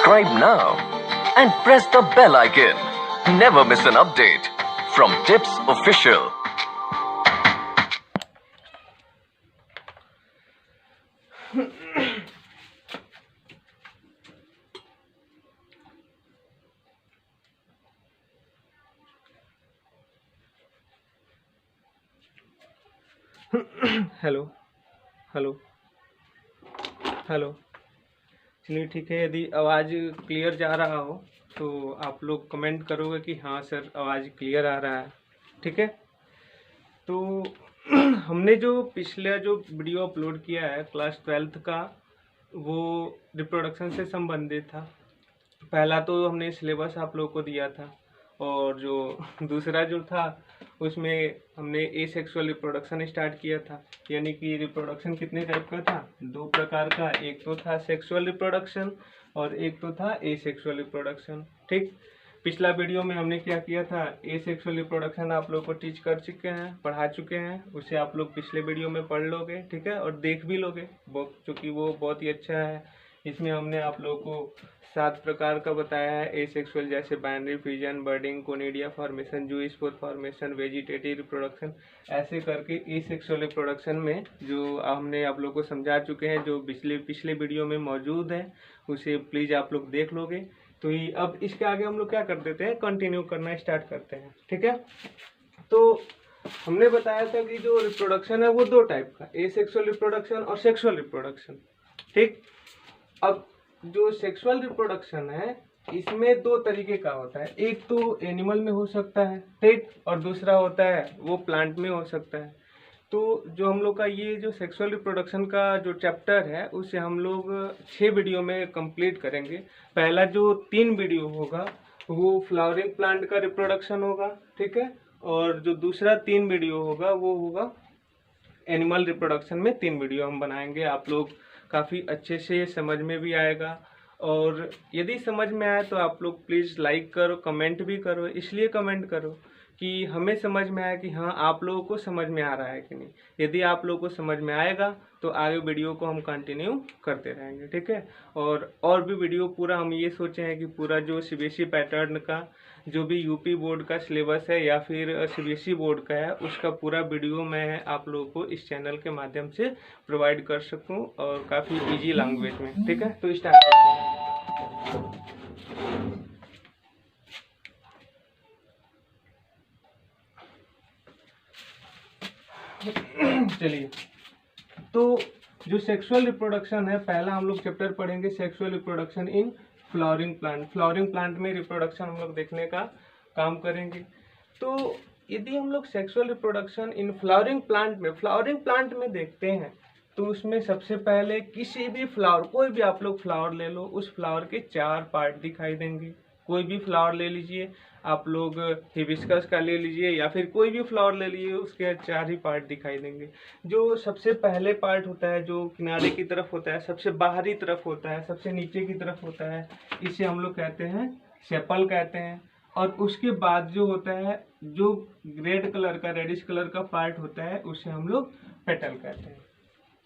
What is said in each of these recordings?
Subscribe now and press the bell icon. Never miss an update from Tips Official. Hello hello hello. चलिए ठीक है, यदि आवाज़ clear जा रहा हो तो आप लोग कमेंट करोगे कि हाँ सर आवाज़ क्लियर आ रहा है। ठीक है, तो हमने जो पिछला जो वीडियो अपलोड किया है क्लास 12th का, वो रिप्रोडक्शन से संबंधित था। पहला तो हमने सिलेबस आप लोगों को दिया था, और जो दूसरा जो था उसमें हमने एसेक्सुअल रिप्रोडक्शन स्टार्ट किया था। यानी कि रिप्रोडक्शन कितने टाइप का था, दो प्रकार का, एक तो था सेक्सुअल रिप्रोडक्शन और एक तो था एसेक्सुअल रिप्रोडक्शन। ठीक, पिछला वीडियो में हमने क्या किया था, एसेक्सुअल रिप्रोडक्शन आप लोग को टीच कर चुके हैं, पढ़ा चुके हैं, उसे आप लोग पिछले वीडियो में पढ़ लोगे। ठीक है, और देख भी लोगे क्योंकि वो बहुत ही अच्छा है। इसमें हमने आप लोगों को 7 प्रकार का बताया है एसेक्सुअल, जैसे binary fusion, budding, conidia formation, zoospore formation, vegetative reproduction. ऐसे करके एसेक्सुअल रिप्रोडक्शन में जो हमने आप लोग को समझा चुके हैं, जो पिछले वीडियो में मौजूद है, उसे प्लीज़ आप लोग देख लोगे। तो ये अब इसके आगे हम लोग क्या कर देते हैं, कंटिन्यू करना स्टार्ट करते हैं। ठीक है, तो हमने बताया था कि जो रिप्रोडक्शन है वो दो टाइप का, एसेक्सुअल रिप्रोडक्शन और सेक्सुअल रिप्रोडक्शन। ठीक, अब जो सेक्सुअल रिप्रोडक्शन है इसमें दो तरीके का होता है, एक तो एनिमल में हो सकता है, ठीक, और दूसरा होता है वो प्लांट में हो सकता है। तो जो हम लोग का ये जो सेक्सुअल रिप्रोडक्शन का जो चैप्टर है उसे हम लोग 6 वीडियो में कंप्लीट करेंगे। पहला जो 3 वीडियो होगा वो फ्लावरिंग प्लांट का रिप्रोडक्शन होगा, ठीक है, और जो दूसरा 3 वीडियो होगा वो होगा एनिमल रिप्रोडक्शन में। 3 वीडियो हम बनाएंगे, आप लोग काफ़ी अच्छे से समझ में भी आएगा। और यदि समझ में आए तो आप लोग प्लीज़ लाइक करो, कमेंट भी करो। इसलिए कमेंट करो कि हमें समझ में आया कि हाँ आप लोगों को समझ में आ रहा है कि नहीं। यदि आप लोगों को समझ में आएगा तो आगे वीडियो को हम कंटिन्यू करते रहेंगे। ठीक है, और भी वीडियो पूरा हम ये सोचे हैं कि पूरा जो सीबीएसई पैटर्न का जो भी यूपी बोर्ड का सिलेबस है या फिर सीबीएसई बोर्ड का है, उसका पूरा वीडियो मैं आप लोगों को इस चैनल के माध्यम से प्रोवाइड कर सकूं, और काफ़ी इजी लैंग्वेज में। ठीक है, तो स्टार्ट करते हैं। चलिए, तो जो सेक्सुअल रिप्रोडक्शन है, पहला हम लोग चैप्टर पढ़ेंगे sexual reproduction in flowering plant. Flowering plant में रिप्रोडक्शन हम लोग देखने का काम करेंगे। तो यदि हम लोग sexual reproduction in flowering plant में देखते हैं, तो उसमें सबसे पहले किसी भी फ्लावर, कोई भी आप लोग फ्लावर ले लो, उस फ्लावर के 4 पार्ट दिखाई देंगे। कोई भी फ्लावर ले लीजिए आप लोग, हिबिस्कस का ले लीजिए या फिर कोई भी फ्लावर ले लीजिए, उसके 4 ही पार्ट दिखाई देंगे। जो सबसे पहले पार्ट होता है, जो किनारे की तरफ होता है, सबसे बाहरी तरफ होता है, सबसे नीचे की तरफ होता है, इसे हम लोग कहते हैं सेपल कहते हैं। और उसके बाद जो होता है, जो रेड कलर का, रेडिश कलर का पार्ट होता है, उसे हम लोग पेटल कहते हैं।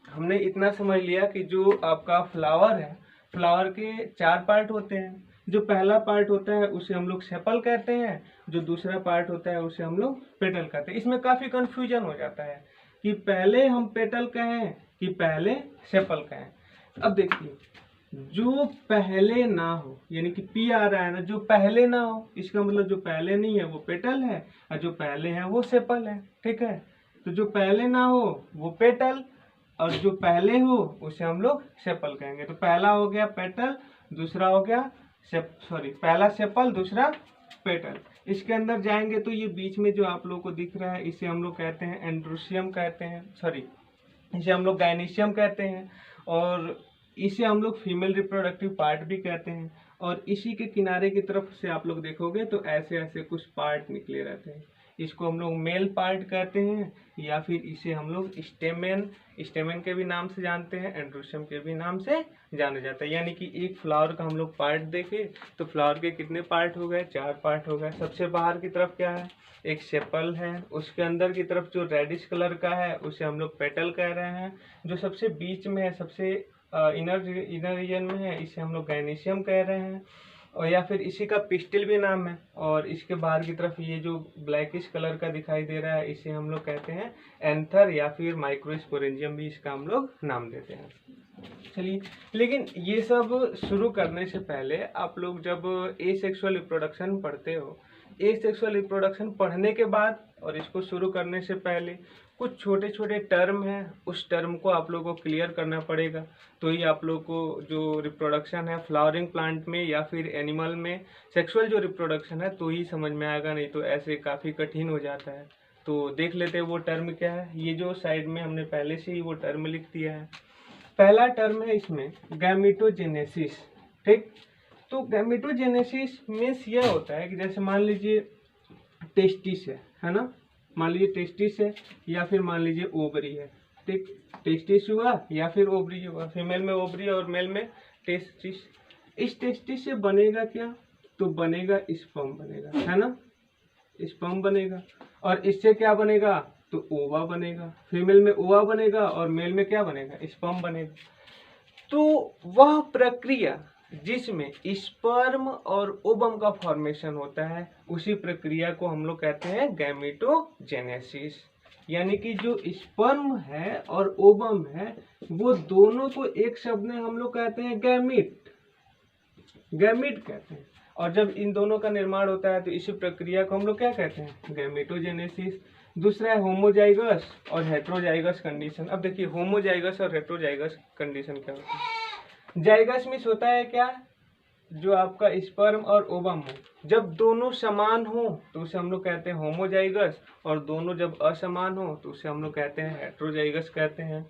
हमने इतना समझ लिया कि जो आपका फ्लावर है, फ्लावर के 4 पार्ट होते हैं। जो पहला पार्ट होता है उसे हम लोग सेपल कहते हैं, जो दूसरा पार्ट होता है उसे हम लोग पेटल कहते हैं। इसमें काफ़ी कंफ्यूजन हो जाता है कि पहले हम पेटल कहें कि पहले सेपल कहें। अब देखिए, जो पहले ना हो, यानी कि पी आ रहा है ना, जो पहले ना हो, इसका मतलब जो पहले नहीं है वो पेटल है, और जो पहले है वो सेपल है। ठीक है, तो जो पहले ना हो वो पेटल, और जो पहले हो उसे हम लोग सेपल कहेंगे। तो पहला हो गया पेटल, दूसरा हो गया पहला सेपल, दूसरा पेटल। इसके अंदर जाएंगे तो ये बीच में जो आप लोगों को दिख रहा है, इसे हम लोग कहते हैं एंड्रोसियम कहते हैं, इसे हम लोग गायनीशियम कहते हैं, और इसे हम लोग फीमेल रिप्रोडक्टिव पार्ट भी कहते हैं। और इसी के किनारे की तरफ से आप लोग देखोगे तो ऐसे ऐसे कुछ पार्ट निकले रहते हैं, इसको हम लोग मेल पार्ट कहते हैं, या फिर इसे हम लोग स्टेमेन के भी नाम से जानते हैं, एंड्रोसियम के भी नाम से जाना जाता है। यानी कि एक फ्लावर का हम लोग पार्ट देखें तो फ्लावर के कितने पार्ट हो गए, 4 पार्ट हो गए। सबसे बाहर की तरफ क्या है, एक सेपल है, उसके अंदर की तरफ जो रेडिश कलर का है उसे हम लोग पेटल कह रहे हैं। जो सबसे बीच में है, सबसे इनर रीजन में है, इसे हम लोग गायनीशियम कह रहे हैं, और या फिर इसी का पिस्टिल भी नाम है। और इसके बाहर की तरफ ये जो ब्लैकिश कलर का दिखाई दे रहा है, इसे हम लोग कहते हैं एंथर या फिर माइक्रोस्पोरेंजियम भी इसका हम लोग नाम देते हैं। चलिए, लेकिन ये सब शुरू करने से पहले आप लोग जब एसेक्सुअल रिप्रोडक्शन पढ़ते हो, एसेक्सुअल रिप्रोडक्शन पढ़ने के बाद और इसको शुरू करने से पहले कुछ छोटे छोटे टर्म हैं, उस टर्म को आप लोगों को क्लियर करना पड़ेगा। तो ही आप लोग को जो रिप्रोडक्शन है फ्लावरिंग प्लांट में या फिर एनिमल में सेक्सुअल जो रिप्रोडक्शन है तो ही समझ में आएगा, नहीं तो ऐसे काफ़ी कठिन हो जाता है। तो देख लेते हैं वो टर्म क्या है। ये जो साइड में हमने पहले से ही वो टर्म लिख दिया है। पहला टर्म है इसमें गैमेटोजेनेसिस। ठीक, तो गैमेटोजेनेसिस मीन्स यह होता है कि जैसे मान लीजिए टेस्टिस है ना, मान लीजिए टेस्टिस है या फिर मान लीजिए ओवरी है। ठीक, टेस्टिस हुआ या फिर ओवरी हुआ, फीमेल में ओवरी और मेल में टेस्टिस। इस टेस्टिस से बनेगा क्या, तो बनेगा स्पर्म बनेगा, है ना, स्पर्म बनेगा। और इससे क्या बनेगा, तो ओवा बनेगा। फीमेल में ओवा बनेगा और मेल में क्या बनेगा, स्पर्म बनेगा। तो वह प्रक्रिया जिसमें स्पर्म और ओवम का फॉर्मेशन होता है, उसी प्रक्रिया को हम लोग कहते हैं गैमेटोजेनेसिस। यानी कि जो स्पर्म है और ओवम है वो दोनों को एक शब्द में हम लोग कहते हैं गैमीट, गैमीट कहते हैं। और जब इन दोनों का निर्माण होता है तो इसी प्रक्रिया को हम लोग क्या कहते हैं, गैमेटोजेनेसिस। दूसरा है होमोजाइगस और हेट्रोजाइगस कंडीशन। अब देखिए होमोजाइगस और हेट्रोजाइगस कंडीशन क्या होता है। जाइगस मीन्स होता है क्या, जो आपका स्पर्म और ओवम हो, जब दोनों समान हो तो उसे हम लोग कहते हैं होमोजाइगस, और दोनों जब असमान हो तो उसे हम लोग कहते हैं हेट्रोजाइगस कहते हैं।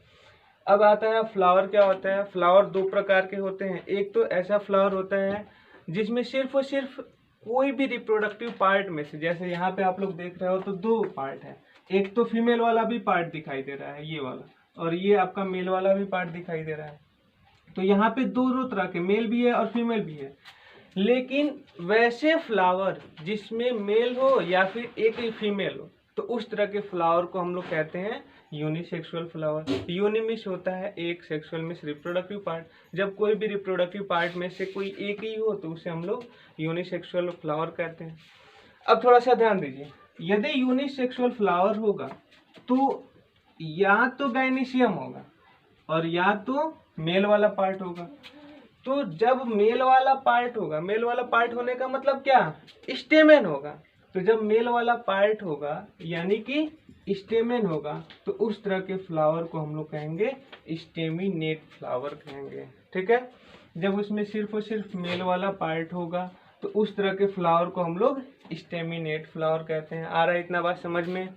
अब आता है फ्लावर। क्या होता है, फ्लावर दो प्रकार के होते हैं। एक तो ऐसा फ्लावर होता है जिसमें सिर्फ और सिर्फ कोई भी रिप्रोडक्टिव पार्ट में से, जैसे यहाँ पे आप लोग देख रहे हो तो दो पार्ट है, एक तो फीमेल वाला भी पार्ट दिखाई दे रहा है ये वाला, और ये आपका मेल वाला भी पार्ट दिखाई दे रहा है। तो यहाँ पे दोनों तरह के मेल भी है और फीमेल भी है। लेकिन वैसे फ्लावर जिसमें मेल हो या फिर एक ही फीमेल हो, तो उस तरह के फ्लावर को हम लोग कहते हैं यूनिसेक्सुअल फ्लावर। यूनिमिस होता है एक, सेक्सुअल मिस रिप्रोडक्टिव पार्ट। जब कोई भी रिप्रोडक्टिव पार्ट में से कोई एक ही हो तो उसे हम लोग यूनिसेक्सुअल फ्लावर कहते हैं। अब थोड़ा सा ध्यान दीजिए, यदि यूनिसेक्सुअल फ्लावर होगा तो या तो गायनीशियम होगा और या तो मेल वाला पार्ट होगा। तो जब मेल वाला पार्ट होगा, मेल वाला पार्ट होने का मतलब क्या, स्टेमेन होगा। तो जब मेल वाला पार्ट होगा यानी कि स्टेमेन होगा, तो उस तरह के फ्लावर को हम लोग कहेंगे स्टेमिनेट फ्लावर कहेंगे। ठीक है, जब उसमें सिर्फ और सिर्फ मेल वाला पार्ट होगा तो उस तरह के फ्लावर को हम लोग स्टेमिनेट फ्लावर कहते हैं। आ रहा है इतना बात समझ में?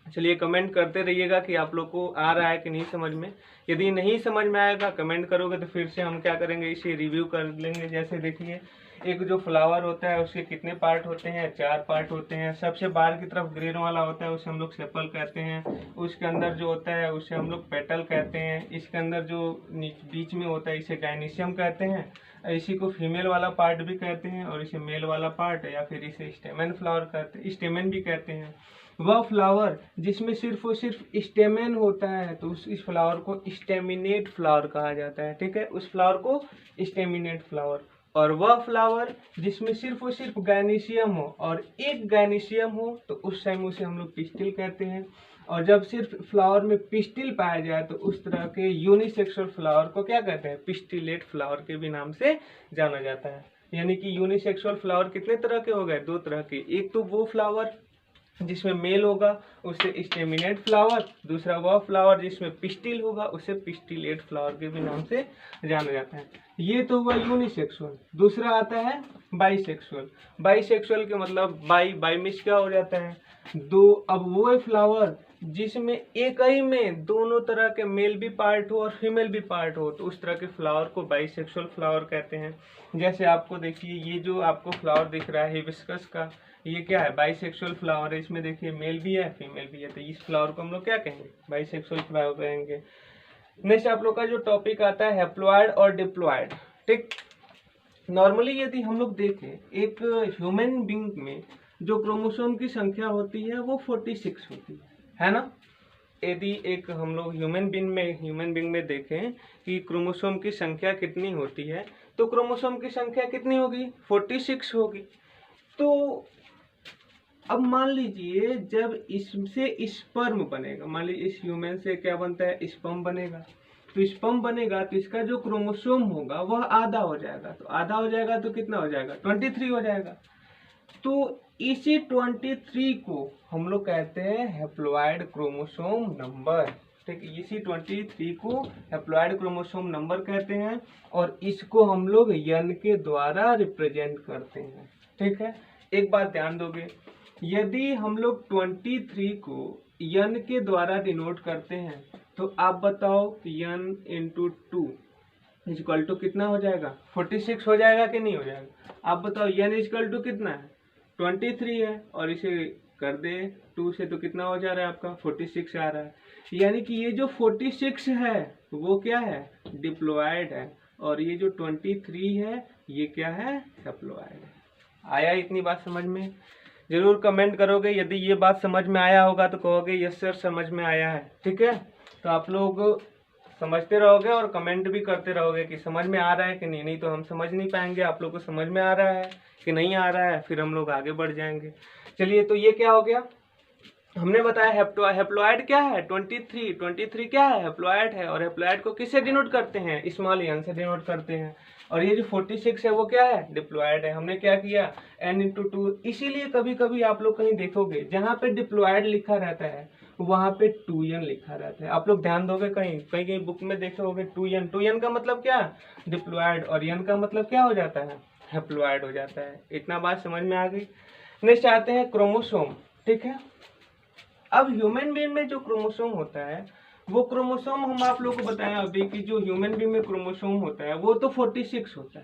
चलिए कमेंट करते रहिएगा कि आप लोग को आ रहा है कि नहीं समझ में। यदि नहीं समझ में आएगा कमेंट करोगे तो फिर से हम क्या करेंगे, इसे रिव्यू कर लेंगे। जैसे देखिए, एक जो फ्लावर होता है उसके कितने पार्ट होते हैं, 4 पार्ट होते हैं। सबसे बाहर की तरफ ग्रीन वाला होता है उसे हम लोग सेपल कहते हैं। उसके अंदर जो होता है उसे हम लोग पेटल कहते हैं। इसके अंदर जो बीच में होता है इसे गायनीशियम कहते हैं। इसी को फीमेल वाला पार्ट भी कहते हैं और इसे मेल वाला पार्ट या फिर इसे स्टेमन फ्लावर कहते हैं, स्टेमन भी कहते हैं। वह फ्लावर जिसमें सिर्फ और सिर्फ स्टेमेन होता है तो इस फ्लावर को स्टेमिनेट फ्लावर कहा जाता है। ठीक है, उस फ्लावर को स्टेमिनेट फ्लावर। और वह फ्लावर जिसमें सिर्फ और सिर्फ गायनीशियम हो और एक गायनीशियम हो तो उस टाइम उसे हम लोग पिस्टिल कहते हैं। और जब सिर्फ फ्लावर में पिस्टिल पाया जाए तो उस तरह के यूनिसेक्सुअल फ्लावर को क्या कहते हैं, पिस्टिलेट फ्लावर के भी नाम से जाना जाता है। यानी कि यूनिसेक्सुअल फ्लावर कितने तरह के हो गए, 2 तरह के। एक तो वो फ्लावर जिसमें मेल होगा उसे स्टेमिनेट फ्लावर, दूसरा वह फ्लावर जिसमें पिस्टिल होगा उसे पिस्टिलेट फ्लावर के भी नाम से जाना जाता है। ये तो हुआ यूनिसेक्सुअल। दूसरा आता है बाइसेक्सुअल। बाइसेक्सुअल के मतलब बाई मिस क्या हो जाता है, 2। अब वो फ्लावर जिसमें एक ही में दोनों तरह के मेल भी पार्ट हो और फीमेल भी पार्ट हो तो उस तरह के फ्लावर को बाइसेक्सुअल फ्लावर कहते हैं। जैसे आपको देखिए, ये जो आपको फ्लावर दिख रहा है हिबिस्कस का, ये क्या है, बाइसेक्सुअल फ्लावर है। इसमें देखिए मेल भी है फीमेल भी है, तो इस फ्लावर को हम लोग क्या कहेंगे, बाइसेक्सुअल फ्लावर कहेंगे। नेक्स्ट आप लोग का जो टॉपिक आता है हैप्लॉइड और डिप्लॉइड। ठीक, नॉर्मली यदि हम लोग देखें एक ह्यूमन बींग में जो क्रोमोसोम की संख्या होती है वो 46 होती है ना। यदि एक हम लोग ह्यूमन बीइंग में देखें कि क्रोमोसोम की संख्या कितनी होती है, तो क्रोमोसोम की संख्या कितनी होगी? 46 होगी। तो अब मान लीजिए जब इससे स्पर्म बनेगा, मान लीजिए इस ह्यूमन से क्या बनता है? स्पर्म बनेगा। तो स्पर्म बनेगा तो इसका जो क्रोमोसोम होगा वह आधा हो जाएगा। तो आधा हो जाएगा तो कितना हो जाएगा? 23 हो जाएगा। तो इसी 23 को हम लोग कहते हैं हैप्लॉइड क्रोमोसोम नंबर। ठीक है, इसी 23 को हैप्लॉइड क्रोमोसोम नंबर कहते हैं और इसको हम लोग n के द्वारा रिप्रेजेंट करते हैं। ठीक है, एक बात ध्यान दोगे, यदि हम लोग 23 को n के द्वारा डिनोट करते हैं तो आप बताओ n इंटू 2 इजक्वल टू कितना हो जाएगा? 46 हो जाएगा कि नहीं हो जाएगा? आप बताओ, n इजक्वल टू कितना है? 23 है और इसे कर दे 2 से तो कितना हो जा रहा है आपका? 46 आ रहा है। यानी कि ये जो 46 है वो क्या है? डिप्लॉयड है और ये जो 23 है ये क्या है? हैप्लॉयड है। आया इतनी बात समझ में? जरूर कमेंट करोगे, यदि ये बात समझ में आया होगा तो कहोगे यस सर समझ में आया है। ठीक है, तो आप लोग समझते रहोगे और कमेंट भी करते रहोगे कि समझ में आ रहा है कि नहीं तो हम समझ नहीं पाएंगे। आप लोग को समझ में आ रहा है कि नहीं आ रहा है, फिर हम लोग आगे बढ़ जाएंगे। चलिए, तो ये क्या हो गया? हमने बताया हैप्लॉइड क्या है? 23 क्या है? हैप्लॉइड है। और हैप्लॉइड को किससे डिनोट करते हैं? स्मॉल n से डिनोट करते हैं। और ये जो 46 है वो क्या है? डिप्लॉयड है। हमने क्या किया? n into 2। इसीलिए कभी कभी आप लोग कहीं देखोगे जहाँ पे डिप्लॉयड लिखा रहता है वहां पे 2n लिखा रहता है। आप लोग ध्यान दोगे, कहीं बुक में देखोगे 2n का मतलब क्या? डिप्लॉयड। और n का मतलब क्या हो जाता है? हैप्लॉइड हो जाता है। इतना बात समझ में आ गई। नेक्स्ट आते हैं क्रोमोसोम। ठीक है, अब ह्यूमन बीइंग में जो क्रोमोसोम होता है वो क्रोमोसोम हम आप लोगों को बताएं अभी कि जो ह्यूमन बीइंग में क्रोमोसोम होता है वो तो 46 होता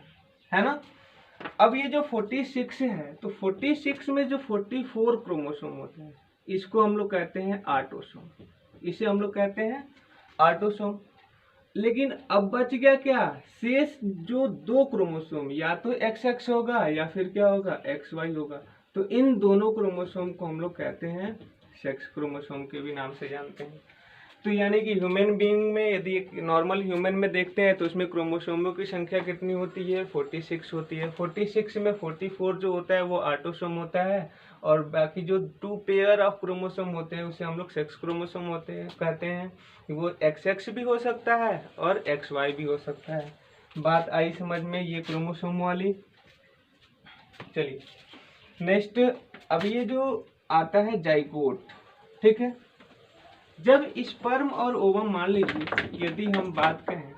है ना? अब ये जो 46 है तो 46 में जो 44 क्रोमोसोम होते हैं इसको हम लोग कहते हैं आटोसोम। इसे हम लोग कहते हैं आटोसोम। लेकिन अब बच गया क्या? शेष जो 2 क्रोमोसोम, या तो XX होगा या फिर क्या होगा? XY होगा। तो इन दोनों क्रोमोसोम को हम लोग कहते हैं सेक्स क्रोमोसोम के भी नाम से जानते हैं। तो यानी कि ह्यूमन बीइंग में यदि एक नॉर्मल ह्यूमन में देखते हैं तो उसमें क्रोमोसोमों की संख्या कितनी होती है? 46 होती है। 46 में 44 जो होता है वो आटोसोम होता है और बाकी जो 2 पेयर ऑफ क्रोमोसोम होते हैं उसे हम लोग सेक्स क्रोमोसोम होते हैं कहते हैं। वो XX भी हो सकता है और XY भी हो सकता है। बात आई समझ में ये क्रोमोसोम वाली? चलिए नेक्स्ट, अब ये जो आता है जाइगोट। ठीक है, जब स्पर्म और ओवम, मान लीजिए यदि हम बात करें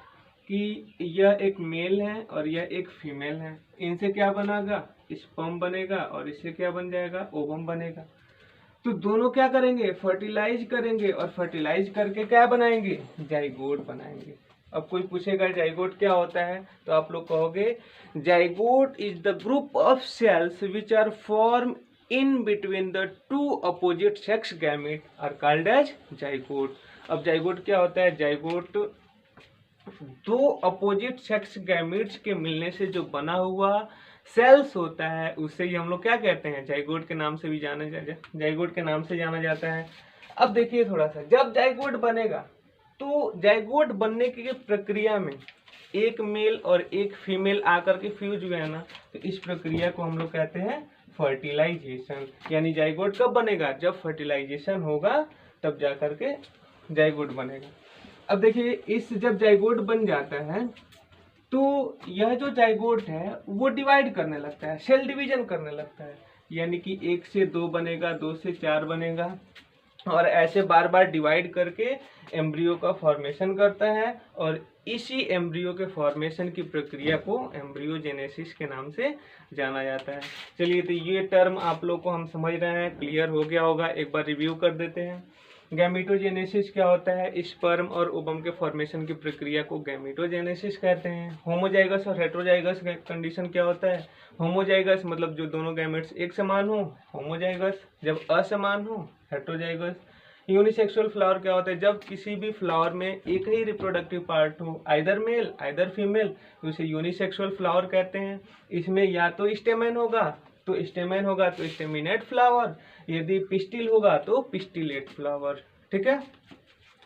कि यह एक मेल है और यह एक फीमेल है, इनसे क्या बनेगा? स्पर्म बनेगा और इससे क्या बन जाएगा? ओवम बनेगा। तो दोनों क्या करेंगे? फर्टिलाइज करेंगे और फर्टिलाइज करके क्या बनाएंगे? जाइगोट बनाएंगे। अब कोई पूछेगा जाइगोट क्या होता है तो आप लोग कहोगे zygote is the group of cells which are form in between the two opposite sex gamete are called as zygote। अब जाइगोट क्या होता है? जाइगोट 2 अपोजिट सेक्स गैमेट्स के मिलने से जो बना हुआ सेल्स होता है उसे ही हम लोग क्या कहते हैं? जाइगोट के नाम से भी जाइगोट के नाम से जाना जाता है। अब देखिए थोड़ा सा, जब जाइगोट बनेगा तो जाइगोट बनने की प्रक्रिया में एक मेल और एक फीमेल आकर के फ्यूज हुए ना, तो इस प्रक्रिया को हम लोग कहते हैं फर्टिलाइजेशन। यानी जाइगोट कब बनेगा? जब फर्टिलाइजेशन होगा तब जाकर के जाइगोट बनेगा। अब देखिए इस जब जाइगोट बन जाता है तो यह जो जाइगोट है वो डिवाइड करने लगता है, सेल डिवीजन करने लगता है। यानी कि 1 से 2 बनेगा, 2 से 4 बनेगा और ऐसे बार बार डिवाइड करके एम्ब्रियो का फॉर्मेशन करता है और इसी एम्ब्रियो के फॉर्मेशन की प्रक्रिया को एम्ब्रियोजेनेसिस के नाम से जाना जाता है। चलिए, तो ये टर्म आप लोग को हम समझ रहे हैं, क्लियर हो गया होगा। एक बार रिव्यू कर देते हैं। गैमेटोजेनेसिस क्या होता है? स्पर्म और ओवम के फॉर्मेशन की प्रक्रिया को गैमेटोजेनेसिस कहते हैं। होमोजाइगस और हेटेरोजाइगस कंडीशन क्या होता है? होमोजाइगस मतलब जो दोनों गैमेट्स एक समान हो, होमोजाइगस। जब असमान हो, हेटेरोजाइगस। यूनिसेक्सुअल फ्लावर क्या होता है? जब किसी भी फ्लावर में एक ही रिप्रोडक्टिव पार्ट हो, आइदर मेल आइदर फीमेल, तो उसे यूनिसेक्सुअल फ्लावर कहते हैं। इसमें या तो स्टेमेन होगा तो स्टेमिनेट फ्लावर, यदि पिस्टिल होगा तो पिस्टिलेट फ्लावर। ठीक है,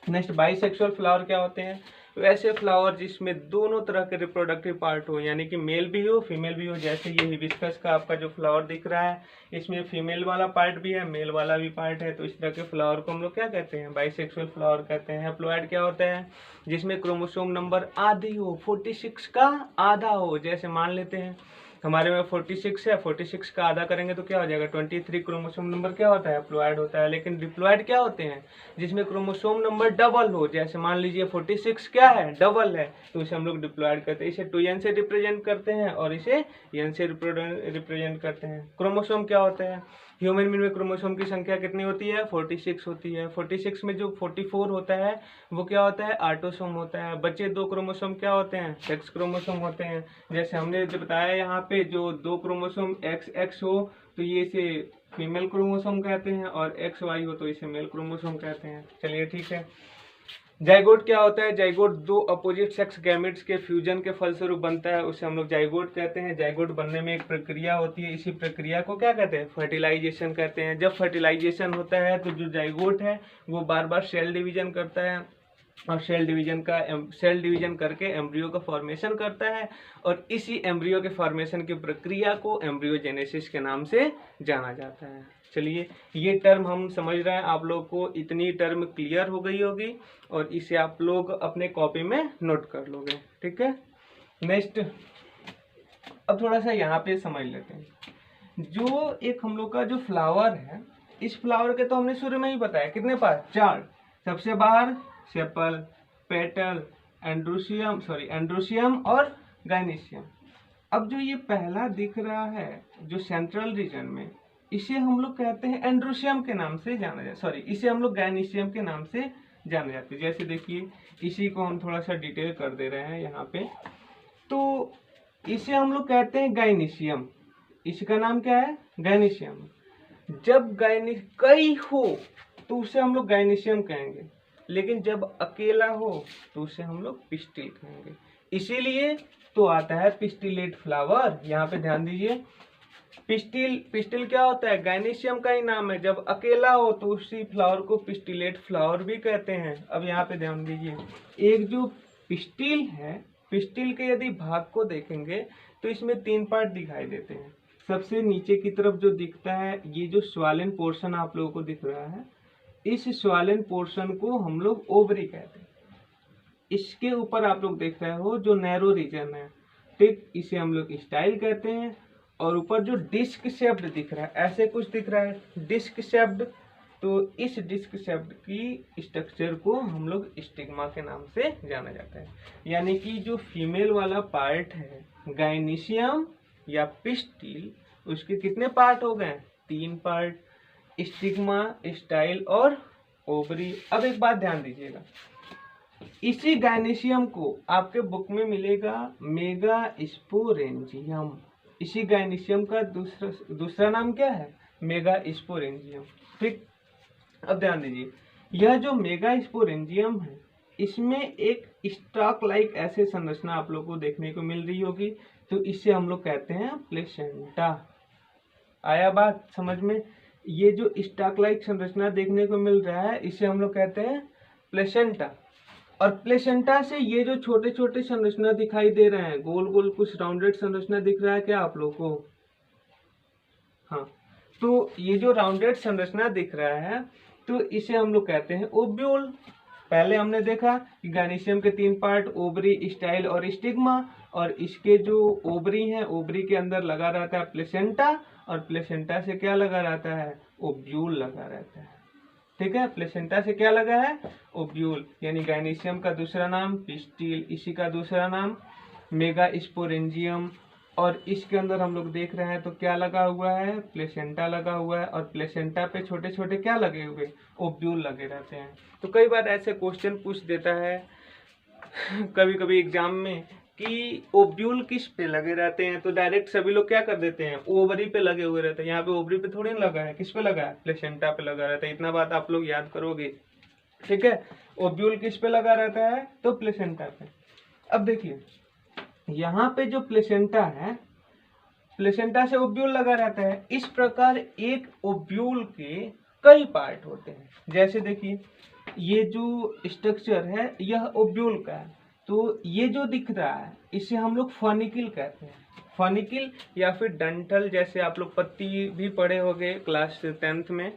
नेक्स्ट बाइसेक्सुअल फ्लावर क्या होते हैं? वैसे फ्लावर जिसमें दोनों तरह के रिप्रोडक्टिव पार्ट हो, यानी कि मेल भी हो फीमेल भी हो। जैसे ये हिबिस्कस का आपका जो फ्लावर दिख रहा है, इसमें फीमेल वाला पार्ट भी है, मेल वाला भी पार्ट है। तो इस तरह के फ्लावर को हम लोग क्या कहते हैं? बाइसेक्सुअल फ्लावर कहते हैं। हैप्लॉइड क्या होता है? जिसमें क्रोमोसोम नंबर आधी हो, 46 का आधा हो। जैसे मान लेते हैं हमारे में 46 है, 46 का आधा करेंगे तो क्या हो जाएगा? 23 क्रोमोसोम नंबर क्या होता है? हैप्लॉइड होता है। लेकिन डिप्लॉइड क्या होते हैं? जिसमें क्रोमोसोम नंबर डबल हो। जैसे मान लीजिए 46 क्या है? डबल है, तो इसे हम लोग डिप्लॉइड करते हैं। इसे 2n से रिप्रेजेंट करते हैं और इसे n से रिप्रेजेंट करते हैं। क्रोमोसोम क्या होता है? ह्यूमन बीइंग में क्रोमोसोम की संख्या कितनी होती है? 46 होती है। 46 में जो 44 होता है वो क्या होता है? ऑटोसोम होता है। बचे 2 क्रोमोसोम क्या होते हैं? सेक्स क्रोमोसोम होते हैं। जैसे हमने जो बताया यहाँ पे, जो 2 क्रोमोसोम XX हो तो ये इसे फीमेल क्रोमोसोम कहते हैं, और XY हो तो इसे मेल क्रोमोसोम कहते हैं। चलिए ठीक है। जाइगोट क्या होता है? जाइगोट 2 अपोजिट सेक्स गैमेट्स के फ्यूजन के फलस्वरूप बनता है, उसे हम लोग जाइगोट कहते हैं। जाइगोट बनने में एक प्रक्रिया होती है, इसी प्रक्रिया को क्या कहते हैं? फर्टिलाइजेशन कहते हैं। जब फर्टिलाइजेशन होता है तो जो जाइगोट है वो बार बार सेल डिवीजन करता है, और सेल डिवीजन करके एम्ब्रियो का फॉर्मेशन करता है, और इसी एम्ब्रियो के फॉर्मेशन की प्रक्रिया को एम्ब्रियोजेनेसिस के नाम से जाना जाता है। चलिए, ये टर्म हम समझ रहे हैं, आप लोग को इतनी टर्म क्लियर हो गई होगी, और इसे आप लोग अपने कॉपी में नोट कर लोगे। ठीक है। नेक्स्ट, अब थोड़ा सा यहाँ पे समझ लेते हैं। जो एक हम लोग का जो फ्लावर है, इस फ्लावर के तो हमने शुरू में ही बताया कितने पार्ट? 4। सबसे बाहर सेपल, पेटल, एंड्रोसियम और गाइनेसियम। अब जो ये पहला दिख रहा है जो सेंट्रल रीजन में, इसे हम लोग कहते हैं एंड्रोसियम के नाम से जाना जाता है, इसे हम लोग गाइनेसियम के नाम से जाने जाते हैं। जैसे देखिए, इसी को हम थोड़ा सा डिटेल कर दे रहे हैं यहाँ पे। तो इसे हम लोग कहते हैं गाइनेसियम। इसका नाम क्या है? गाइनेसियम। जब कई हो तो उसे हम लोग गाइनेसियम कहेंगे, लेकिन जब अकेला हो तो उसे हम लोग पिस्टिल कहेंगे। इसीलिए तो आता है पिस्टिलेट फ्लावर। यहाँ पे ध्यान दीजिए, पिस्टिल क्या होता है? गाइनेसियम का ही नाम है। जब अकेला हो तो उसी फ्लावर को पिस्टिलेट फ्लावर भी कहते हैं। अब यहाँ पे ध्यान दीजिए, एक जो पिस्टिल है, पिस्टिल के यदि भाग को देखेंगे तो इसमें 3 पार्ट दिखाई देते हैं। सबसे नीचे की तरफ जो दिखता है, ये जो स्वालन पोर्शन आप लोगों को दिख रहा है, इस स्वालन पोर्शन को हम लोग ओवरी कहते हैं। इसके ऊपर आप लोग देख रहे हो जो नैरो रीजन है, ठीक, इसे हम लोग स्टाइल कहते हैं। और ऊपर जो डिस्क शेप्ड दिख रहा है, ऐसे कुछ दिख रहा है डिस्क शेप्ड, तो इस डिस्क शेप्ड की स्ट्रक्चर को हम लोग स्टिग्मा के नाम से जाना जाता है। यानी कि जो फीमेल वाला पार्ट है गाइनेसियम या पिस्टिल, उसके कितने पार्ट हो गए? 3 पार्ट, स्टिग्मा, स्टाइल और ओवरी। अब एक बात ध्यान दीजिएगा, इसी गाइनेसियम को आपके बुक में मिलेगा मेगा स्पोरेंजियम। इसी गाइनेसियम का दूसरा नाम क्या है? Mega sporangium. ठीक, अब ध्यान दीजिए, यह जो मेगा स्पोरेंजियम है, इसमें एक स्टॉक लाइक ऐसे संरचना आप लोगों को देखने को मिल रही होगी, तो इसे हम लोग कहते हैं प्लेसेंटा। आया बात समझ में? ये जो स्टॉक लाइक संरचना देखने को मिल रहा है, इसे हम लोग कहते हैं प्लेसेंटा। और प्लेसेंटा से ये जो छोटे छोटे संरचना दिखाई दे रहे हैं, गोल गोल कुछ राउंडेड संरचना दिख रहा है क्या आप लोग को? हाँ, तो ये जो राउंडेड संरचना दिख रहा है, तो इसे हम लोग कहते हैं ओव्यूल। पहले हमने देखा कि गाइनेसियम के 3 पार्ट, ओवरी, स्टाइल और स्टिग्मा, और इसके जो ओवरी है, ओवरी के अंदर लगा रहता है प्लेसेंटा, और प्लेसेंटा से क्या लगा रहता है? ओव्यूल लगा रहता है। ठीक है, प्लेसेंटा से क्या लगा है? ओव्यूल। यानी गाइनेसियम का दूसरा नाम पिस्टिल, इसी का दूसरा नाम मेगा स्पोरेंजियम, और इसके अंदर हम लोग देख रहे हैं तो क्या लगा हुआ है? प्लेसेंटा लगा हुआ है, और प्लेसेंटा पे छोटे छोटे क्या लगे हुए? ओव्यूल लगे रहते हैं। तो कई बार ऐसे क्वेश्चन पूछ देता है कभी कभी एग्जाम में कि ओव्यूल किस पे लगे रहते हैं, तो डायरेक्ट सभी लोग क्या कर देते हैं? ओवरी पे लगे हुए रहते हैं। यहाँ पे ओवरी पे थोड़ी ना लगा है, किस पे लगा है? प्लेसेंटा पे लगा रहता है। इतना बात आप लोग याद करोगे। ठीक है, ओव्यूल किस पे लगा रहता है? तो प्लेसेंटा पे। अब देखिए, यहाँ पे जो प्लेसेंटा है, प्लेसेंटा से ओव्यूल लगा रहता है। इस प्रकार एक ओव्यूल के कई पार्ट होते हैं। जैसे देखिए, ये जो स्ट्रक्चर है यह ओब्यूल का है। तो ये जो दिख रहा है इसे हम लोग फॉनिकल कहते हैं। फॉनिकल या फिर डंठल, जैसे आप लोग पत्ती भी पढ़े होंगे क्लास 10th में।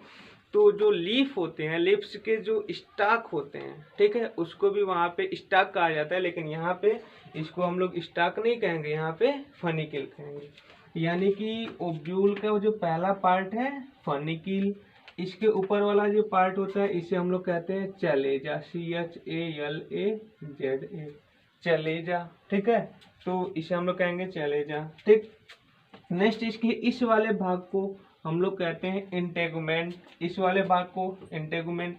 तो जो लीफ होते हैं, लीव्स के जो स्टाक होते हैं, ठीक है, उसको भी वहाँ पे स्टाक कहा जाता है, लेकिन यहाँ पे इसको हम लोग स्टाक नहीं कहेंगे, यहाँ पे फॉनिकल कहेंगे। यानी कि ओब्यूल का जो पहला पार्ट है फॉनिकल, इसके ऊपर वाला जो पार्ट होता है इसे हम लोग कहते हैं चलेजा, CHALAZA, चलेजा, ठीक है। तो इसे हम लोग कहेंगे चलेजा, ठीक। नेक्स्ट इसके इस वाले भाग को हम लोग कहते हैं इंटेगुमेंट, इस वाले भाग को इंटेगुमेंट।